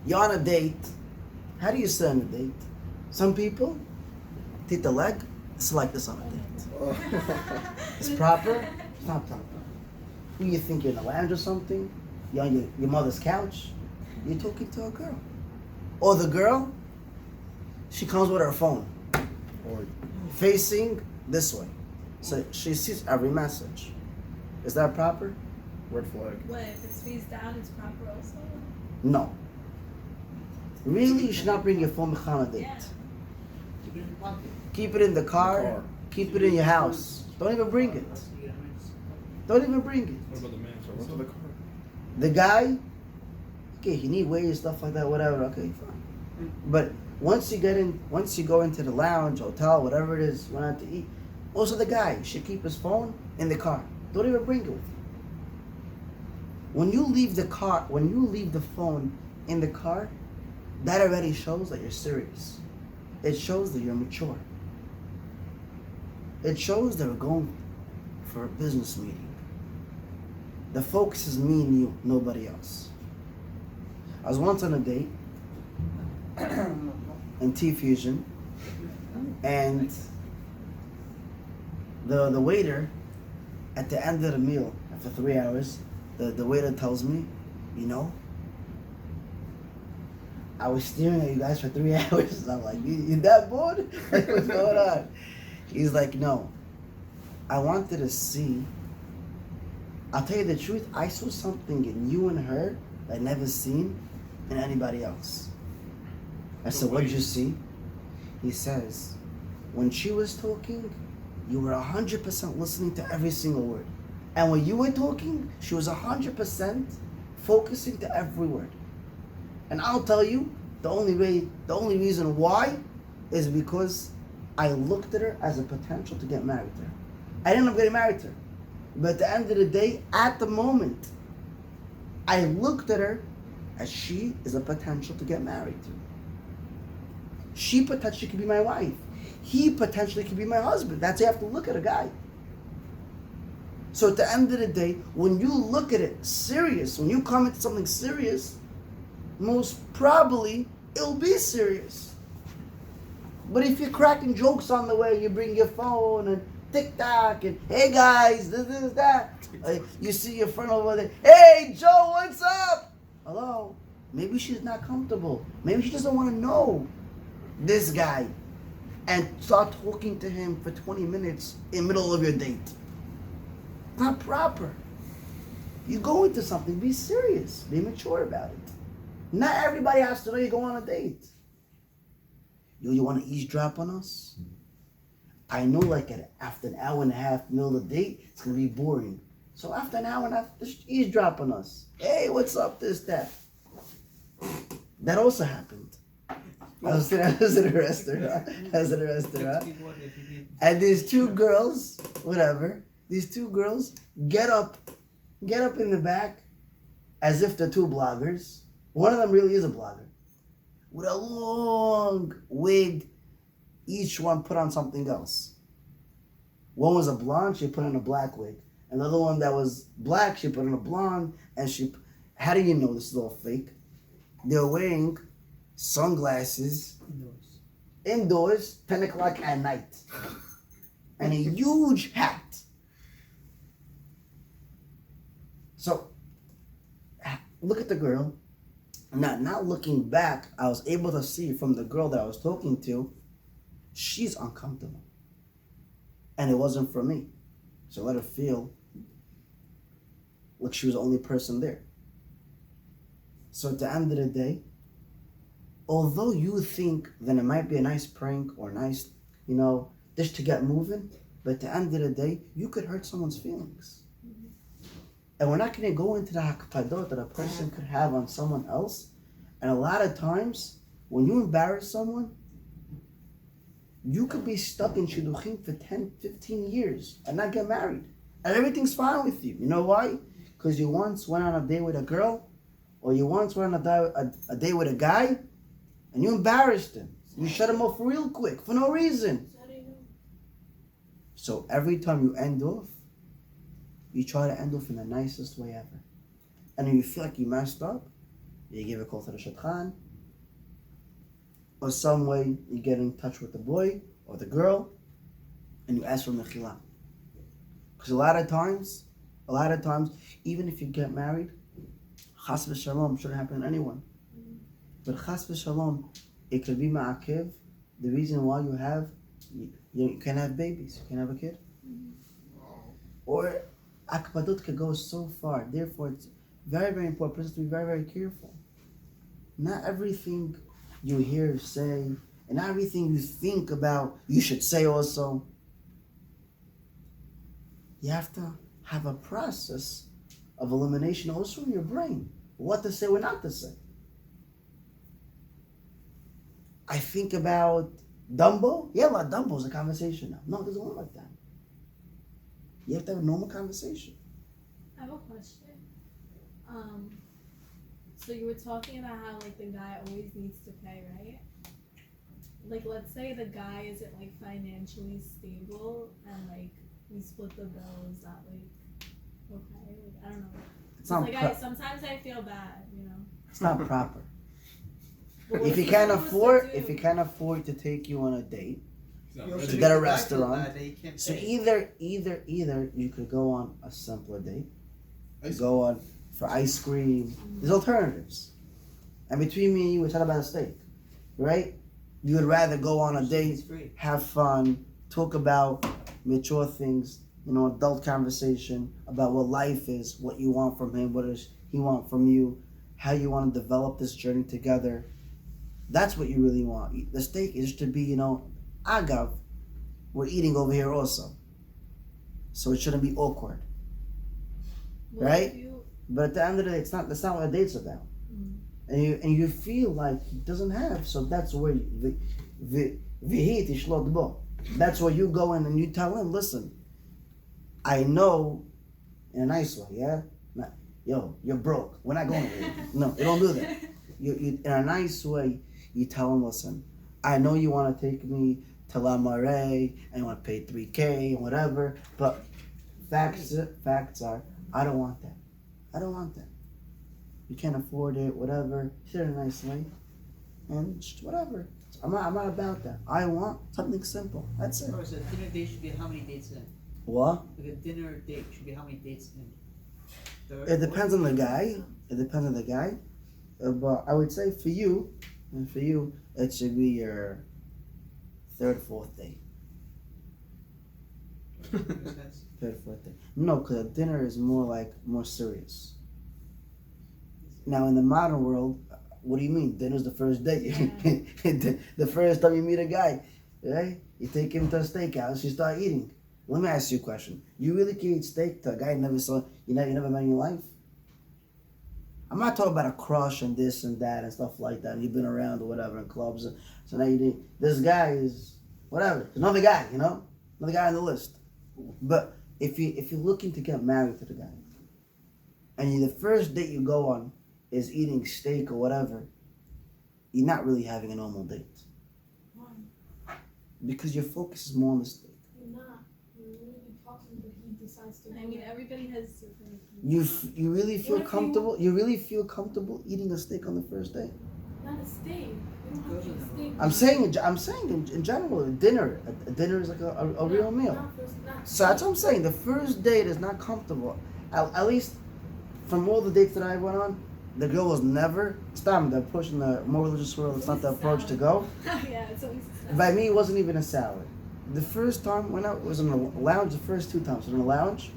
You're on a date. How do you sit on a date? Some people take the leg, it's like this on a date. It's proper. It's not proper. Who you think you're in a lounge or something? You're on your mother's couch. You're talking to a girl. Or the girl, she comes with her phone. Or facing this way. So she sees every message. Is that proper? Red flag. What, if it's face down, it's proper also? No. Really, you should not bring your phone on a date. Yeah. Keep it in the car. Keep it in your house. Don't even bring it. What about the man? So what's in the car? The guy, okay, you need ways, stuff like that, whatever, okay, fine. But once you go into the lounge, hotel, whatever it is, went out to eat, also the guy should keep his phone in the car. Don't even bring it with you. When you leave the phone in the car, that already shows that you're serious. It shows that you're mature. It shows that we're going for a business meeting. The focus is me and you, nobody else. I was once on a date in T-Fusion, and the waiter, at the end of the meal, after 3 hours, the waiter tells me, you know, I was staring at you guys for 3 hours. I'm like, you that bored? Like, what's going on? He's like, no. I wanted to see. I'll tell you the truth. I saw something in you and her that I never seen in anybody else. I said, what'd you see? He says, when she was talking, you were 100% listening to every single word. And when you were talking, she was 100% focusing to every word. And I'll tell you, the only reason why is because I looked at her as a potential to get married to her. I didn't end up getting married to her. But at the end of the day, at the moment, I looked at her as she is a potential to get married to. She potentially could be my wife. He potentially could be my husband. That's how you have to look at a guy. So at the end of the day, when you look at it serious, when you come into something serious, most probably it'll be serious. But if you're cracking jokes on the way, you bring your phone and TikTok and hey guys, this, that. You see your friend over there, hey Joe, what's up? Hello. Maybe she's not comfortable. Maybe she doesn't want to know this guy. And start talking to him for 20 minutes in the middle of your date. Not proper. You go into something, be serious, be mature about it. Not everybody has to know you go on a date. You want to eavesdrop on us? I know like after an hour and a half, middle of the date, it's going to be boring. So after an hour and a half, just eavesdrop on us. Hey, what's up, this, that. That also happened. I was in a restaurant. And these two girls, these two girls get up in the back as if they're two bloggers. One of them really is a blogger. With a long wig, each one put on something else. One was a blonde, she put on a black wig. Another one that was black, she put on a blonde, and how do you know this is all fake? They're wearing sunglasses indoors 10 o'clock at night and a huge hat. So look at the girl. Not looking back, I was able to see from the girl that I was talking to, she's uncomfortable, and it wasn't for me. So let her feel like she was the only person there. So at the end of the day, although you think that it might be a nice prank or nice, just to get moving, but at the end of the day, you could hurt someone's feelings. And we're not going to go into the hakpadot that a person could have on someone else. And a lot of times, when you embarrass someone, you could be stuck in shidduchim for 10, 15 years and not get married. And everything's fine with you. You know why? Because you once went on a date with a girl, or you once went on a date with a guy, and you embarrassed him. You shut him off real quick for no reason. So every time you end off, you try to end off in the nicest way ever. And if you feel like you messed up, you give a call to the shadchan, or some way you get in touch with the boy or the girl, and you ask for mechila. Because a lot of times, even if you get married, chas v'shalom shouldn't happen to anyone. But chas v'shalom, it could be ma'akev, the reason why you can't have babies, you can't have a kid. Or akbadut could go so far. Therefore, it's very, very important for us to be very, very careful. Not everything you hear, say, and not everything you think about, you should say also. You have to have a process of elimination also in your brain. What to say, what not to say. I think about Dumbo. Yeah, well, Dumbo's a conversation now. No, it doesn't work like that. You have to have a normal conversation. I have a question. So you were talking about how the guy always needs to pay, right? Let's say the guy isn't financially stable and we split the bill. Is that okay? I don't know. It's not sometimes I feel bad, It's not proper. If you can't afford to take you on a date, to get a restaurant, so either you could go on a simpler date, You go on for ice cream. There's alternatives. And between me and you, we're talking about a steak, right? You would rather go on a date, have fun, talk about mature things, adult conversation about what life is, what you want from him, what does he want from you, how you want to develop this journey together. That's what you really want. The steak is to be, agav, we're eating over here also. So it shouldn't be awkward. Well, Right? if you- But at the end of the day, that's not what a date's about. And you feel like he doesn't have, so that's where that's where you go in and you tell him, listen, I know, in a nice way, yeah? Yo, you're broke. We're not going there. No, you don't do that. You in a nice way, you tell him, listen, I know you want to take me to La Marais and you want to pay $3,000 and whatever, but facts are, I don't want that. I don't want that. You can't afford it, whatever. Say it in a nice way. And just whatever. I'm not about that. I want something simple. That's it. So a dinner date should be how many dates in? What? Like a dinner date should be how many dates in? Third, It depends fourth? on the guy. It depends on the guy. But I would say for you, it should be your third, fourth date. That's- Third, fourth date. No, because a dinner is more serious. Now in the modern world, what do you mean? Dinner's the first date. Yeah. The first time you meet a guy, right? You take him to a steakhouse, you start eating. Let me ask you a question. You really can eat steak to a guy you never saw, you never met in your life? I'm not talking about a crush and this and that and stuff like that. And you've been around or whatever in clubs. So now you think this guy is whatever. Another guy, another guy on the list. But if you're looking to get married to the guy, and the first date you go on is eating steak or whatever, you're not really having a normal date. Why? Because your focus is more on the steak. You're not. You're really talking, but he decides to. I mean, everybody has different. You really feel What if you- comfortable? You really feel comfortable eating a steak on the first date? Not a steak. You don't have to eat a steak. I'm saying in general, a dinner is like a real meal. Not So that's what I'm saying. The first date is not comfortable. At least from all the dates that I went on, the girl was never. Stop. They're pushing the more religious world. It's not the approach to go. Yeah, it's always. By me, it wasn't even a salad. The first time when I was in a lounge, the first two times I was in a lounge,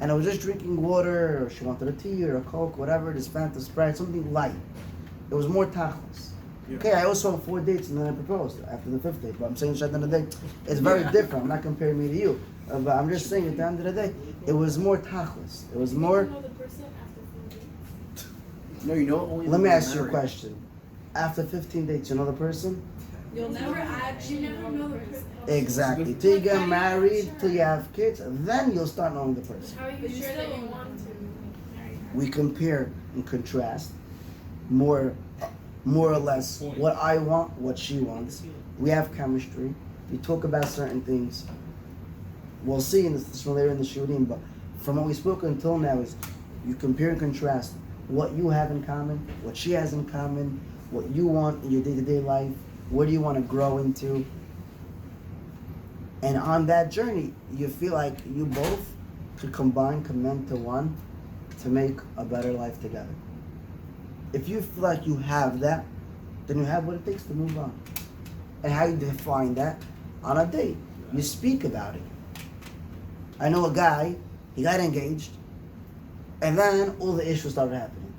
and I was just drinking water, or she wanted a tea or a Coke, whatever, this Fanta Sprite, something light. It was more tacos. Yeah. Okay, I also went 4 dates and then I proposed after the 5th date. But I'm saying at the end of the day, it's very different. I'm not comparing me to you. But I'm just saying at the end of the day, it was more tacos. It was more. You know the person after 4 dates. No, you know only. Let me when ask you're you a married. question. After 15 dates, you know the person? You'll never actually You never know the person. Exactly. Till you get married, till you have kids, then you'll start knowing the person. How are you But you sure that still you don't want know. to marry her? We compare and contrast more or less what I want, what she wants. We have chemistry. We talk about certain things. We'll see in this later in the shooting, but from what we spoke until now is you compare and contrast what you have in common, what she has in common, what you want in your day-to-day life, what do you want to grow into. And on that journey, you feel like you both could combine, commend to one to make a better life together. If you feel like you have that, then you have what it takes to move on. And how you define that? On a date. You speak about it. I know a guy, he got engaged, and then all the issues started happening.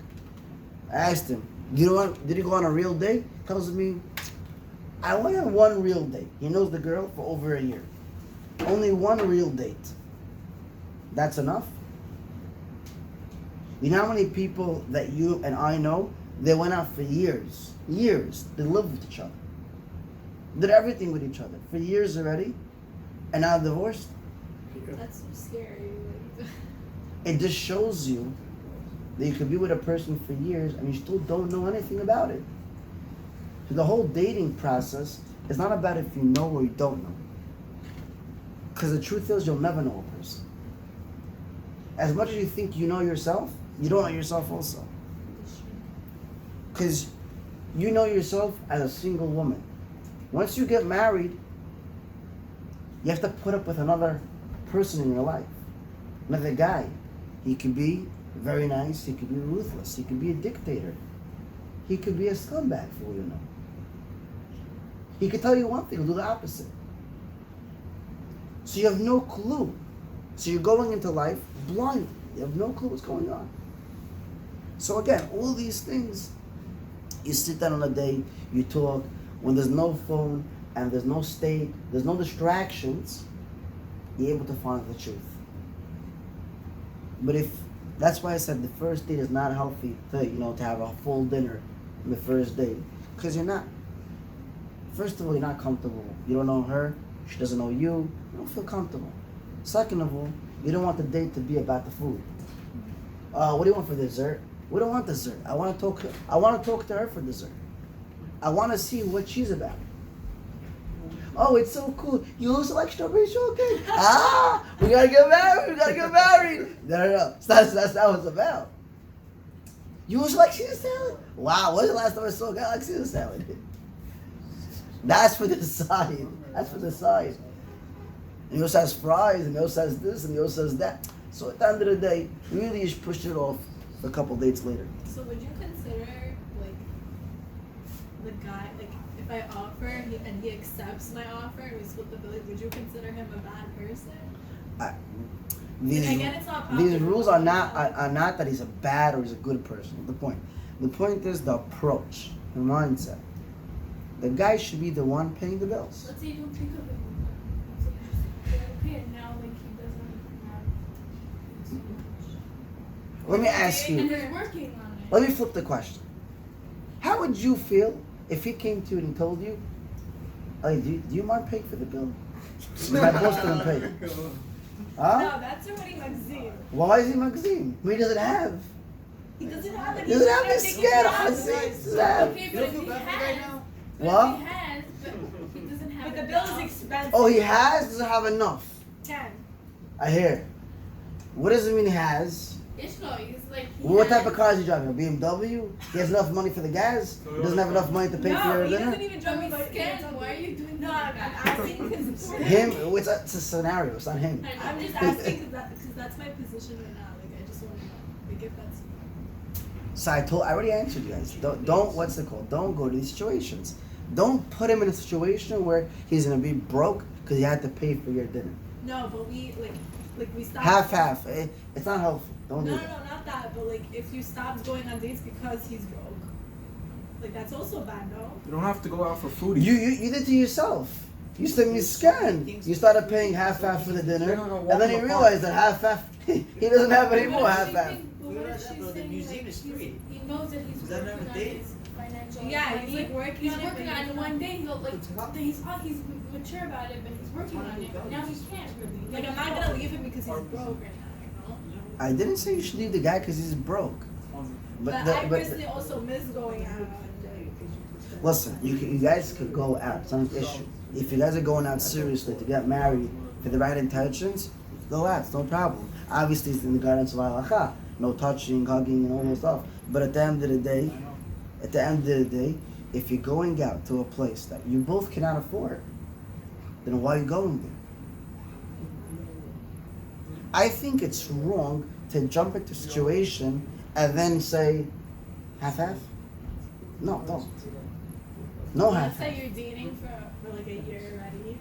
I asked him, did he go on a real date? He tells me, I went on one real date. He knows the girl for over a year. Only one real date. That's enough? You know how many people that you and I know, they went out for years. Years. They lived with each other. Did everything with each other for years already, and now divorced? That's so scary. It just shows you that you could be with a person for years and you still don't know anything about it. So the whole dating process is not about if you know or you don't know. Because the truth is you'll never know a person. As much as you think you know yourself, you don't know yourself also. Because you know yourself as a single woman. Once you get married, you have to put up with another person in your life. Another guy. He could be very nice. He could be ruthless. He could be a dictator. He could be a scumbag, for all you know. He could tell you one thing and do the opposite. So you have no clue. So you're going into life blind. You have no clue what's going on. So again, all these things, you sit down on a day, you talk. When there's no phone and there's no state, there's no distractions, you're able to find the truth. But that's why I said the first date is not healthy to have a full dinner on the first date. Because you're not. First of all, you're not comfortable. You don't know her. She doesn't know you. You don't feel comfortable. Second of all, you don't want the date to be about the food. What do you want for dessert? We don't want dessert. I want to talk to her for dessert. I want to see what she's about. Oh, it's so cool. You look like strawberry shortcake. We gotta get married. No. That's not what it's about. You look like Caesar salad. Wow, when's the last time I saw a guy like Caesar salad? That's for the side. And he also has fries, and he also has this, and he also has that. So at the end of the day, really you should push it off a couple dates later. So would you consider, like, the guy, like, if I offer and he accepts my offer and we split the bill, would you consider him a bad person? These rules are not that he's a bad or he's a good person. The point is the approach, the mindset. The guy should be the one paying the bills. Let's say you don't think of it. Okay, and now like he doesn't have. Let me ask And you. he's working on it. Let me flip the question. How would you feel if he came to you and told you, "Hey, do you mind paying for the bill? My boss didn't pay." Huh? No, that's already Maxim. Why is he Maxim? He doesn't have. He doesn't have He doesn't have this scared. I see. Okay, but if he has, What? if he has, but he doesn't have. But the enough. bill is expensive. Oh, he doesn't have enough. 10. I hear. What does it mean he has? It's no, he's like. He What has, type of car is he driving? A BMW? He has enough money for the gas? He doesn't have enough money to pay for No, your he dinner? doesn't even drive me Scared. scared. Why are you doing No, that? I'm asking because Him? It's a scenario. It's not him. I'm just asking because that's my position right now. Like, I just want to know. Like, if that's. So I already answered you guys. Don't what's it called? Don't go to these situations. Don't put him in a situation where he's gonna be broke because he had to pay for your dinner. No, but we we stopped. Half. It's not helpful. Don't do No, that. not that. But like, if you stop going on dates because he's broke, like that's also bad, no? You don't have to go out for food. You did to yourself. You sent me scanned. You started paying half for the dinner, and then you realized that half he doesn't have any more half. But what Yeah, if she's but the saying museum like is free. he knows that he's Is that working not a on date? his financial. Yeah, he's like working He's on it. working but on he's it. not- One day he'll like he's mature about it, but he's working on it. Now he can't really. Like, I'm not gonna leave him because he's broke right now, I didn't say you should leave the guy because he's broke. But I personally also miss going out. Listen, you guys could go out. It's not an issue. If you guys are going out seriously to get married for the right intentions, go out. It's no problem. Obviously, it's in the guidance of halacha. No touching, hugging, and all that stuff. But at the end of the day, if you're going out to a place that you both cannot afford, then why are you going there? I think it's wrong to jump into a situation and then say, half-half? No, don't. No Let's half-half. say you're dating for like a year already,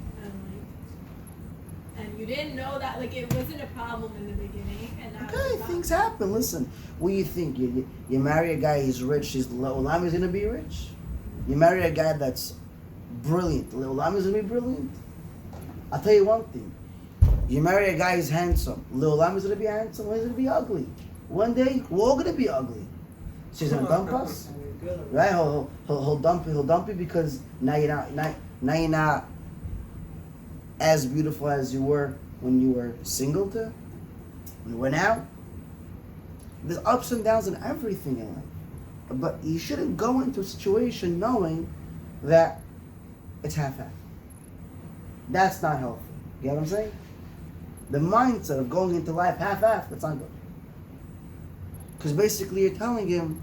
and you didn't know that like it wasn't a problem in the beginning, and now it's a Okay, problem. things happen. Listen, what do you think? You marry a guy, he's rich, he's Olam is gonna be rich. You marry a guy that's brilliant, Olam is gonna be brilliant. I'll tell you one thing. You marry a guy, he's handsome. Olam is gonna be handsome, he's gonna be ugly. One day, we're all gonna be ugly. So he's gonna dump us, right? He'll dump you because now you're not as beautiful as you were when you were single when you went out. There's ups and downs in everything in life. But you shouldn't go into a situation knowing that it's half-half. That's not healthy. You get what I'm saying? The mindset of going into life half-half, that's not good. Because basically you're telling him,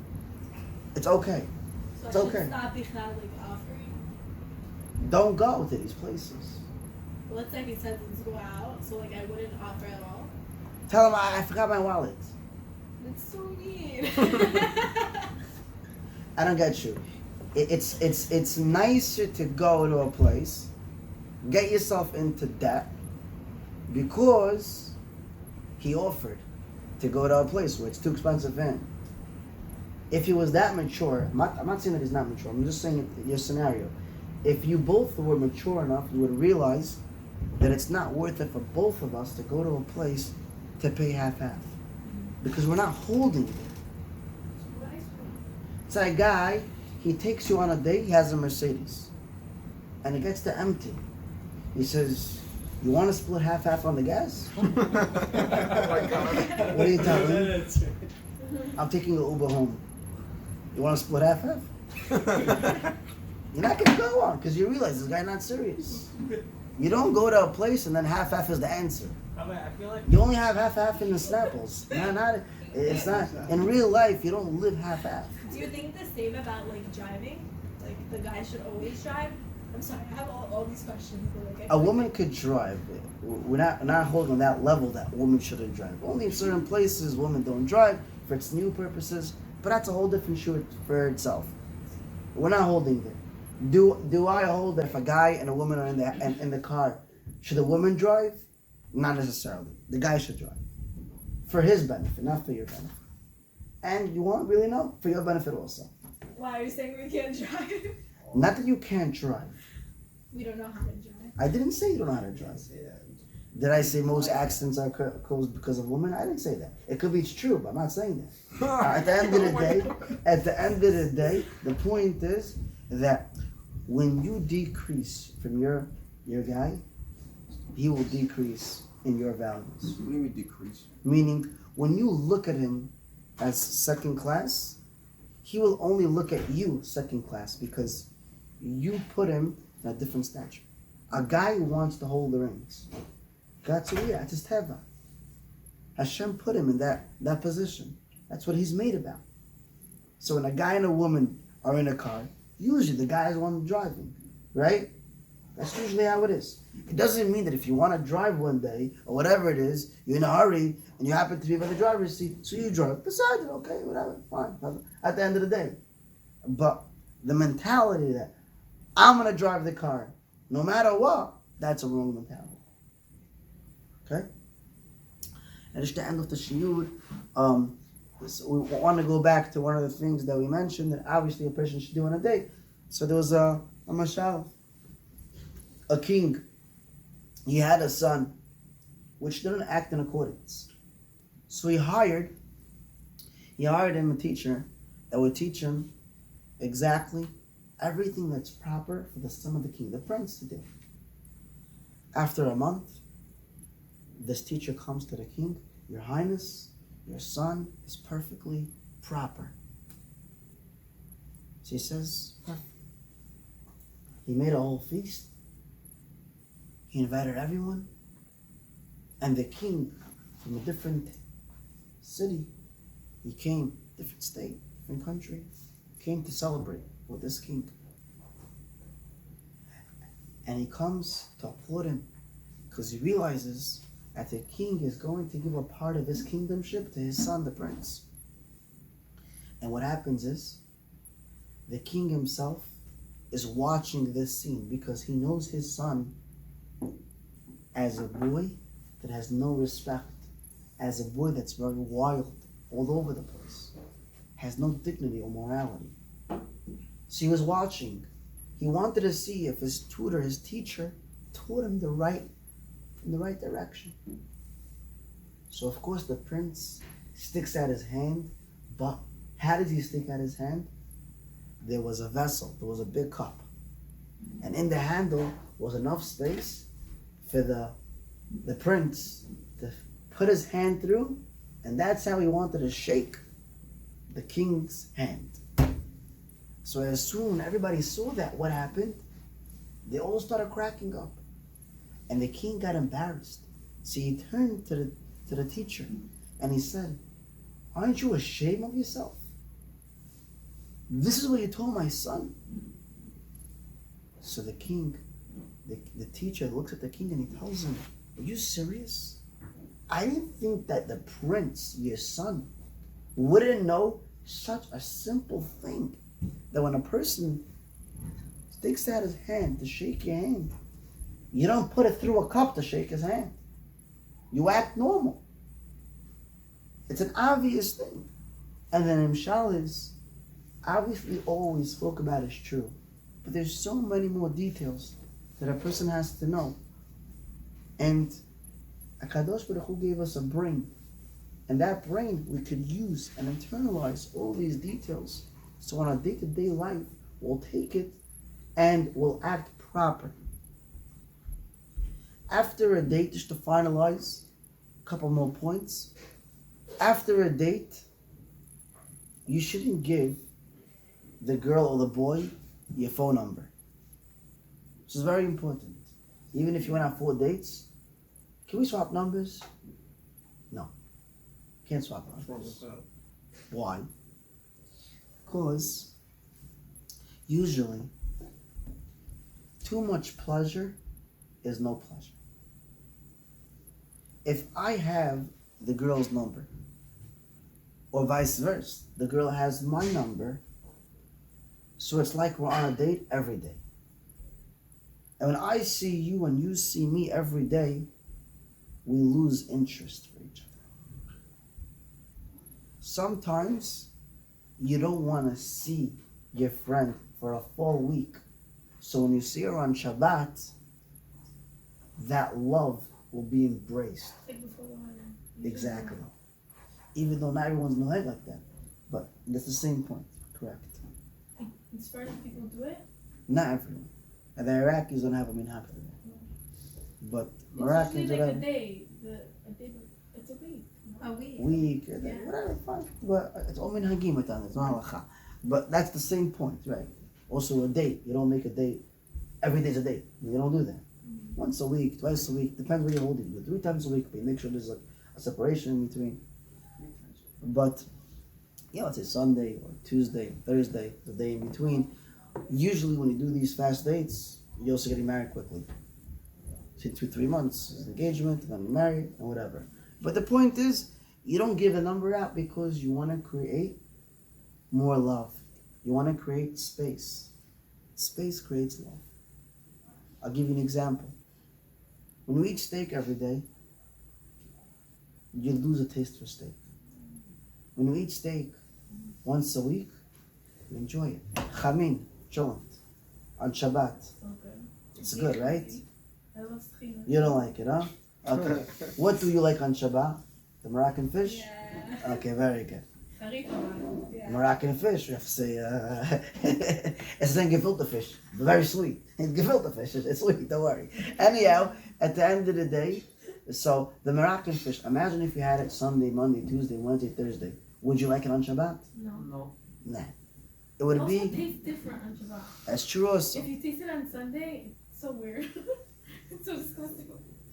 it's okay. So It's I should okay. stop like offering. Don't go to these places. Let's say he says let's go out, so like I wouldn't offer at all. Tell him I forgot my wallet. That's so mean. I don't get you. It's nicer to go to a place, get yourself into debt, because he offered to go to a place where it's too expensive for him. If he was that mature, I'm not saying that he's not mature, I'm just saying your scenario. If you both were mature enough, you would realize that it's not worth it for both of us to go to a place to pay half-half. Because we're not holding it. It's like a guy, he takes you on a date, he has a Mercedes. And it gets to empty. He says, you want to split half-half on the gas? Oh my God. What are you telling me? I'm taking an Uber home. You want to split half-half? You're not going to go on because you realize this guy not serious. You don't go to a place and then half-half is the answer. I feel like You only have half-half in the Snapples. It's not. In real life, you don't live half-half. Do you think the same about like driving? Like the guy should always drive? I'm sorry, I have all these questions. But like, A woman could drive. We're not holding that level that women shouldn't drive. Only in certain places women don't drive for its new purposes, but that's a whole different shoe for itself. We're not holding there. Do I hold that if a guy and a woman are in the car, should the woman drive? Not necessarily. The guy should drive. For his benefit, not for your benefit. And you won't really know, for your benefit also. why are you saying we can't drive? Not that you can't drive. We don't know how to drive. I didn't say you don't know how to drive. Did I say most accidents are caused because of women? I didn't say that. It could be true, but I'm not saying that. At the end of the day, the point is that when you decrease from your guy, he will decrease in your values. What do you mean decrease? Meaning, when you look at him as second class, he will only look at you second class because you put him in a different stature. A guy who wants to hold the reins. That's his teva. Hashem put him in that position. That's what he's made about. So when a guy and a woman are in a car, usually the guy is the one driving, right? That's usually how it is. It doesn't mean that if you want to drive one day, or whatever it is, you're in a hurry, and you happen to be by the driver's seat, so you drive beside it, okay, whatever, fine, at the end of the day. But the mentality that, I'm going to drive the car, no matter what, that's a wrong mentality. Okay? And just to end off the shiur, so we want to go back to one of the things that we mentioned that obviously a person should do on a date. So there was a mashal, a king. He had a son which didn't act in accordance. So he hired him a teacher that would teach him exactly everything that's proper for the son of the king, the prince, to do. After a month, this teacher comes to the king. Your Highness, your son is perfectly proper. So he says, perfect. He made a whole feast. He invited everyone. And the king from a different city, he came, different state, different country, came to celebrate with this king. And he comes to applaud him because he realizes that the king is going to give a part of his kingdomship to his son, the prince. And what happens is, the king himself is watching this scene because he knows his son as a boy that has no respect, as a boy that's very wild, all over the place, has no dignity or morality. So he was watching. He wanted to see if his tutor, his teacher, taught him in the right direction. So of course the prince sticks out his hand, but how does he stick out his hand? There was a vessel, there was a big cup. And in the handle was enough space for the prince to put his hand through, and that's how he wanted to shake the king's hand. So as soon everybody saw that, what happened? They all started cracking up. And the king got embarrassed. So he turned to the teacher and he said, aren't you ashamed of yourself? This is what you told my son? So the king, the teacher looks at the king and he tells him, are you serious? I didn't think that the prince, your son, wouldn't know such a simple thing. That when a person sticks out his hand to shake your hand, you don't put it through a cup to shake his hand. You act normal. It's an obvious thing. And then Imshal is, obviously all we spoke about is true. But there's so many more details that a person has to know. And HaKadosh Baruch Hu gave us a brain. And that brain we could use and internalize all these details. So on a day-to-day life, we'll take it and we'll act proper. After a date, just to finalize, a couple more points. After a date, you shouldn't give the girl or the boy your phone number. This is very important. Even if you went on 4 dates, can we swap numbers? No. Can't swap numbers. Why? Because usually too much pleasure is no pleasure. If I have the girl's number, or vice versa, the girl has my number, so it's like we're on a date every day. And when I see you and you see me every day, we lose interest for each other. Sometimes you don't want to see your friend for a full week. So when you see her on Shabbat, that love will be embraced. Like before the honeymoon. Exactly. Even though not everyone's gonna like that. But that's the same point. Correct. Like, as far as people do it, Not everyone. And the Iraqis don't have a minhag for that. But it's Moroccans usually don't like a have day. It's a week. A week. week, or Yeah. whatever, fine. But it's all minhagim with them, it's not halacha. But that's the same point, right? Also a date. You don't make a date. Every day's a date. You don't do that. Once a week, twice a week, depends where you're holding. But 3 times a week, but you make sure there's a separation in between. But let's say Sunday or Tuesday, Thursday, the day in between. Usually when you do these fast dates, you're also getting married quickly. So 2-3 months is engagement, and then you're married, and whatever. But the point is, you don't give a number out because you want to create more love. You want to create space. Space creates love. I'll give you an example. When you eat steak every day, you lose a taste for steak. When you eat steak once a week, you enjoy it. Chamin, joint, on Shabbat. So good. It's good, right? I love schina. You don't like it, huh? Okay. What do you like on Shabbat? The Moroccan fish? Yeah. Okay, very good. Harika. Yeah. Moroccan fish, we have to say, it's then gefilte fish. Very sweet. Gefilte fish, it's sweet, don't worry. Anyhow, at the end of the day, so the Moroccan fish, imagine if you had it Sunday, Monday, Tuesday, Wednesday, Thursday. Would you like it on Shabbat? No. No. Nah. It would Also be, tastes different on Shabbat. that's true also. If you taste it on Sunday, it's so weird. It's so disgusting.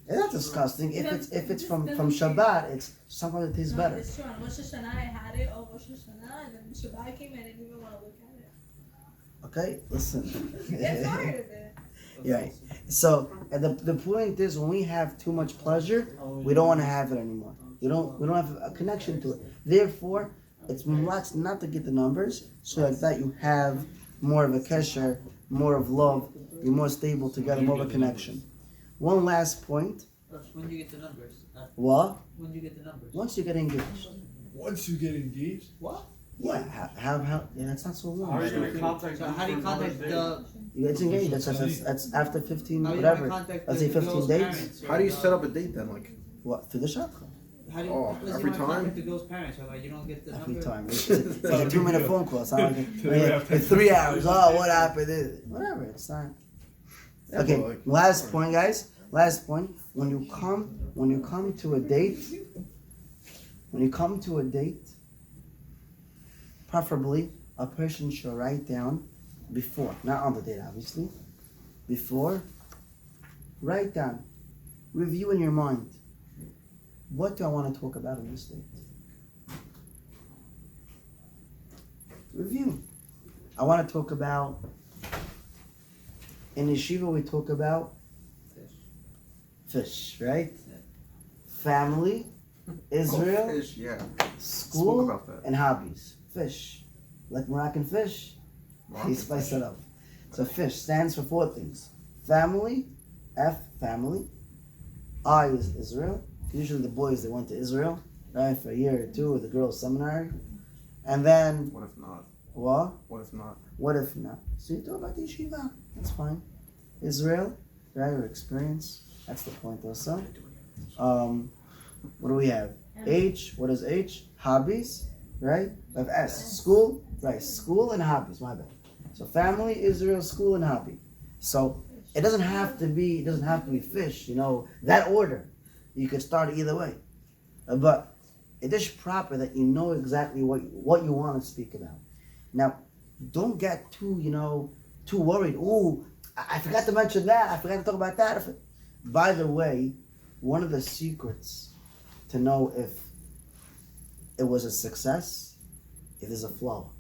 It's not disgusting. If it's from Doesn't taste- Shabbat, it's sometimes it tastes No, better. it's true. On Rosh Hashanah, I had it all Rosh Hashanah, and then Shabbat came, I didn't even want to look at it. Okay, listen. Get tired of it. Yeah. Right. So and the point is, when we have too much pleasure, we don't want to have it anymore. We don't have a connection to it. Therefore, it's much not to get the numbers, so like that you have more of a kesher, more of love, you're more stable together, more of a connection. One last point. When do you get the numbers? What? When do you get the numbers? Once you get engaged. Once you get engaged, What? Yeah. How? Yeah, that's not so How are you long. gonna contact So them how do you for another contact day? the? You get engaged. That's after 15, How are you gonna whatever. contact Let's say the 15 girl's dates. parents or How do you the- set up a date then? Like, What? Through the shakra. How do you, Oh, let's say every you wanna time? contact the girl's parents, or like you don't get the Every number. time. It's a 2-minute phone call. It's not like After in 3 hours. Oh, what happened? Whatever. It's not. Yeah, Okay. but like- Last point, guys. Last point. When you come to a date, preferably a person should write down before, not on the date, obviously. Before, write down, review in your mind. What do I want to talk about in this date? Review. I want to talk about, in yeshiva we talk about fish, right? family, Israel, Fish, yeah. Spoke school, about that. and hobbies. Fish. Like Moroccan fish, Moroccan he spiced fish. it up. So fish stands for 4 things. Family, F, family. I is Israel. Usually the boys, they went to Israel, right, for a year or 2, or the girls' seminary. And then, What if not? what? What if not? What if not? So you talk about the yeshiva. That's fine. Israel, right, or experience. That's the point also. What do we have? H, what is H? Hobbies, right? We have S, school, right, school and hobbies, my bad. So family, Israel, school, and hobby. So it doesn't have to be fish, that order. You could start either way. But it is proper that you know exactly what you want to speak about. Now, don't get too worried. Ooh, I forgot to mention that. I forgot to talk about that. By the way, one of the secrets to know if it was a success, if there's a flow.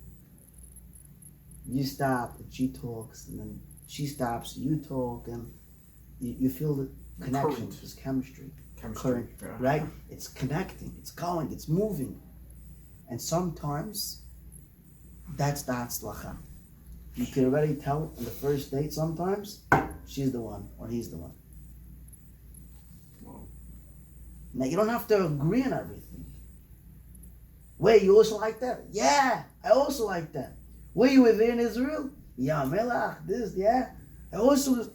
You stop, and she talks, and then she stops, you talk, and you feel the connection. Current. There's chemistry. Chemistry. Current, right? It's connecting, it's going, it's moving. And sometimes that's the hatzlacha. You can already tell in the first date sometimes she's the one or he's the one. Wow. Now you don't have to agree on everything. Wait, you also like that? Yeah, I also like that. Were you with there in Israel? Yeah, melach, this, yeah. I also.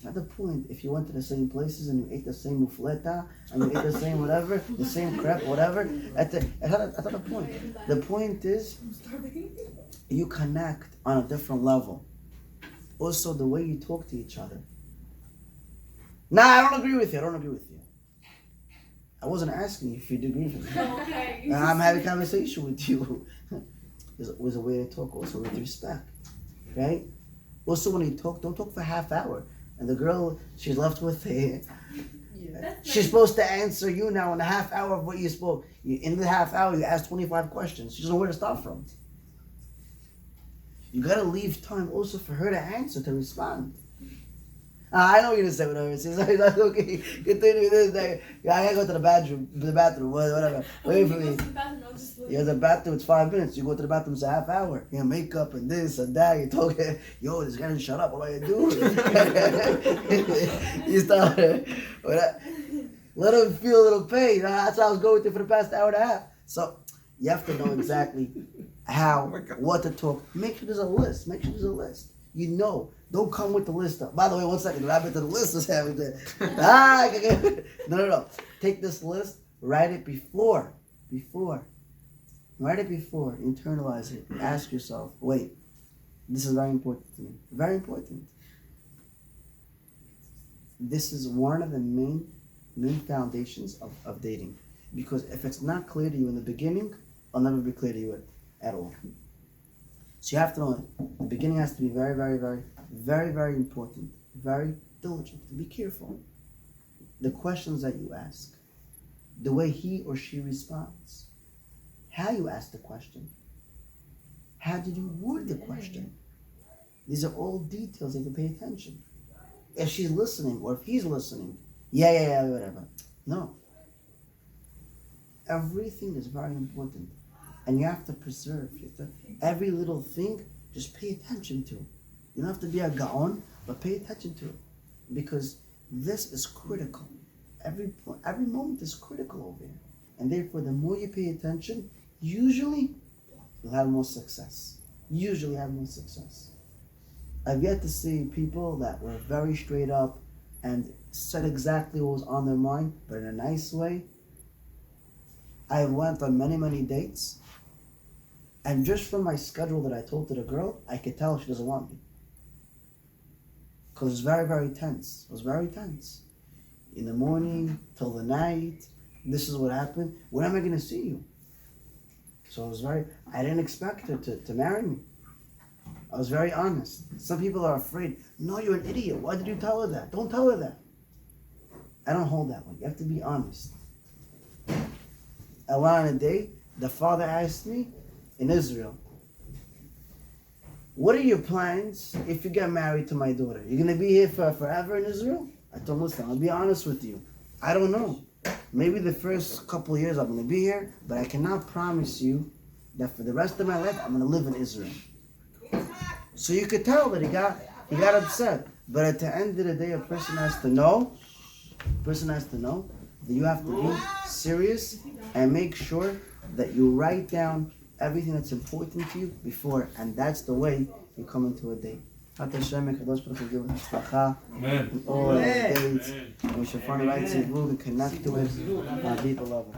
At the point, if you went to the same places and you ate the same mufleta and you ate the same whatever, the same crepe, whatever, at the point. The point is, you connect on a different level. Also, the way you talk to each other. Nah, I don't agree with you. I wasn't asking you if you'd agree with me. Okay. I'm having a conversation with you. It was a way to talk also with respect, right? Also, when you talk, don't talk for half hour. And the girl, she's left with she's supposed to answer you now in a half hour of what you spoke. In the half hour, you asked 25 questions. She doesn't know where to start from. You gotta leave time also for her to answer, to respond. I know you're gonna say whatever. It's like, okay, continue with this. I gotta go to the bathroom, whatever. Wait for me. You're in the bathroom, it's 5 minutes. You go to the bathroom, it's a half hour. You have makeup and this and that. You're talking, yo, this guy didn't shut up. What are you doing? You start, let him feel a little pain. That's what I was going through for the past hour and a half. So you have to know exactly what to talk. Make sure there's a list. You know. Don't come with the list up. By the way, 1 second. The rabbit to the list is having that. No. Take this list. Write it before. Write it before. Internalize it. Ask yourself, wait, this is very important to me. Very important. This is one of the main foundations of dating. Because if it's not clear to you in the beginning, it'll never be clear to you at all. So you have to know it. The beginning has to be very, very, very, very, very important. Very diligent. Be careful. The questions that you ask. The way he or she responds. How you ask the question. How did you word the question? These are all details that you pay attention. If she's listening or if he's listening, yeah, whatever. No. Everything is very important. And you have to preserve. Every little thing, just pay attention to. You don't have to be a gaon, but pay attention to it. Because this is critical. Every moment is critical over here. And therefore, the more you pay attention, usually you'll have more success. I've yet to see people that were very straight up and said exactly what was on their mind, but in a nice way. I went on many, many dates. And just from my schedule that I told to the girl, I could tell she doesn't want me. Because it was very, very tense. In the morning, till the night, this is what happened. When am I going to see you? So I didn't expect her to marry me. I was very honest. Some people are afraid. No, you're an idiot. Why did you tell her that? Don't tell her that. I don't hold that one. You have to be honest. I went on a date. The father asked me, in Israel, what are your plans if you get married to my daughter? You're going to be here forever in Israel? I told him, listen, I'll be honest with you. I don't know. maybe the first couple of years I'm gonna be here, but I cannot promise you that for the rest of my life I'm gonna live in Israel. So you could tell that he got upset. But at the end of the day, a person has to know that you have to be serious and make sure that you write down everything that's important to you before, and that's the way you come into a date. Amen. All our dates, and we should find the right zivug and connect to it on a deeper level.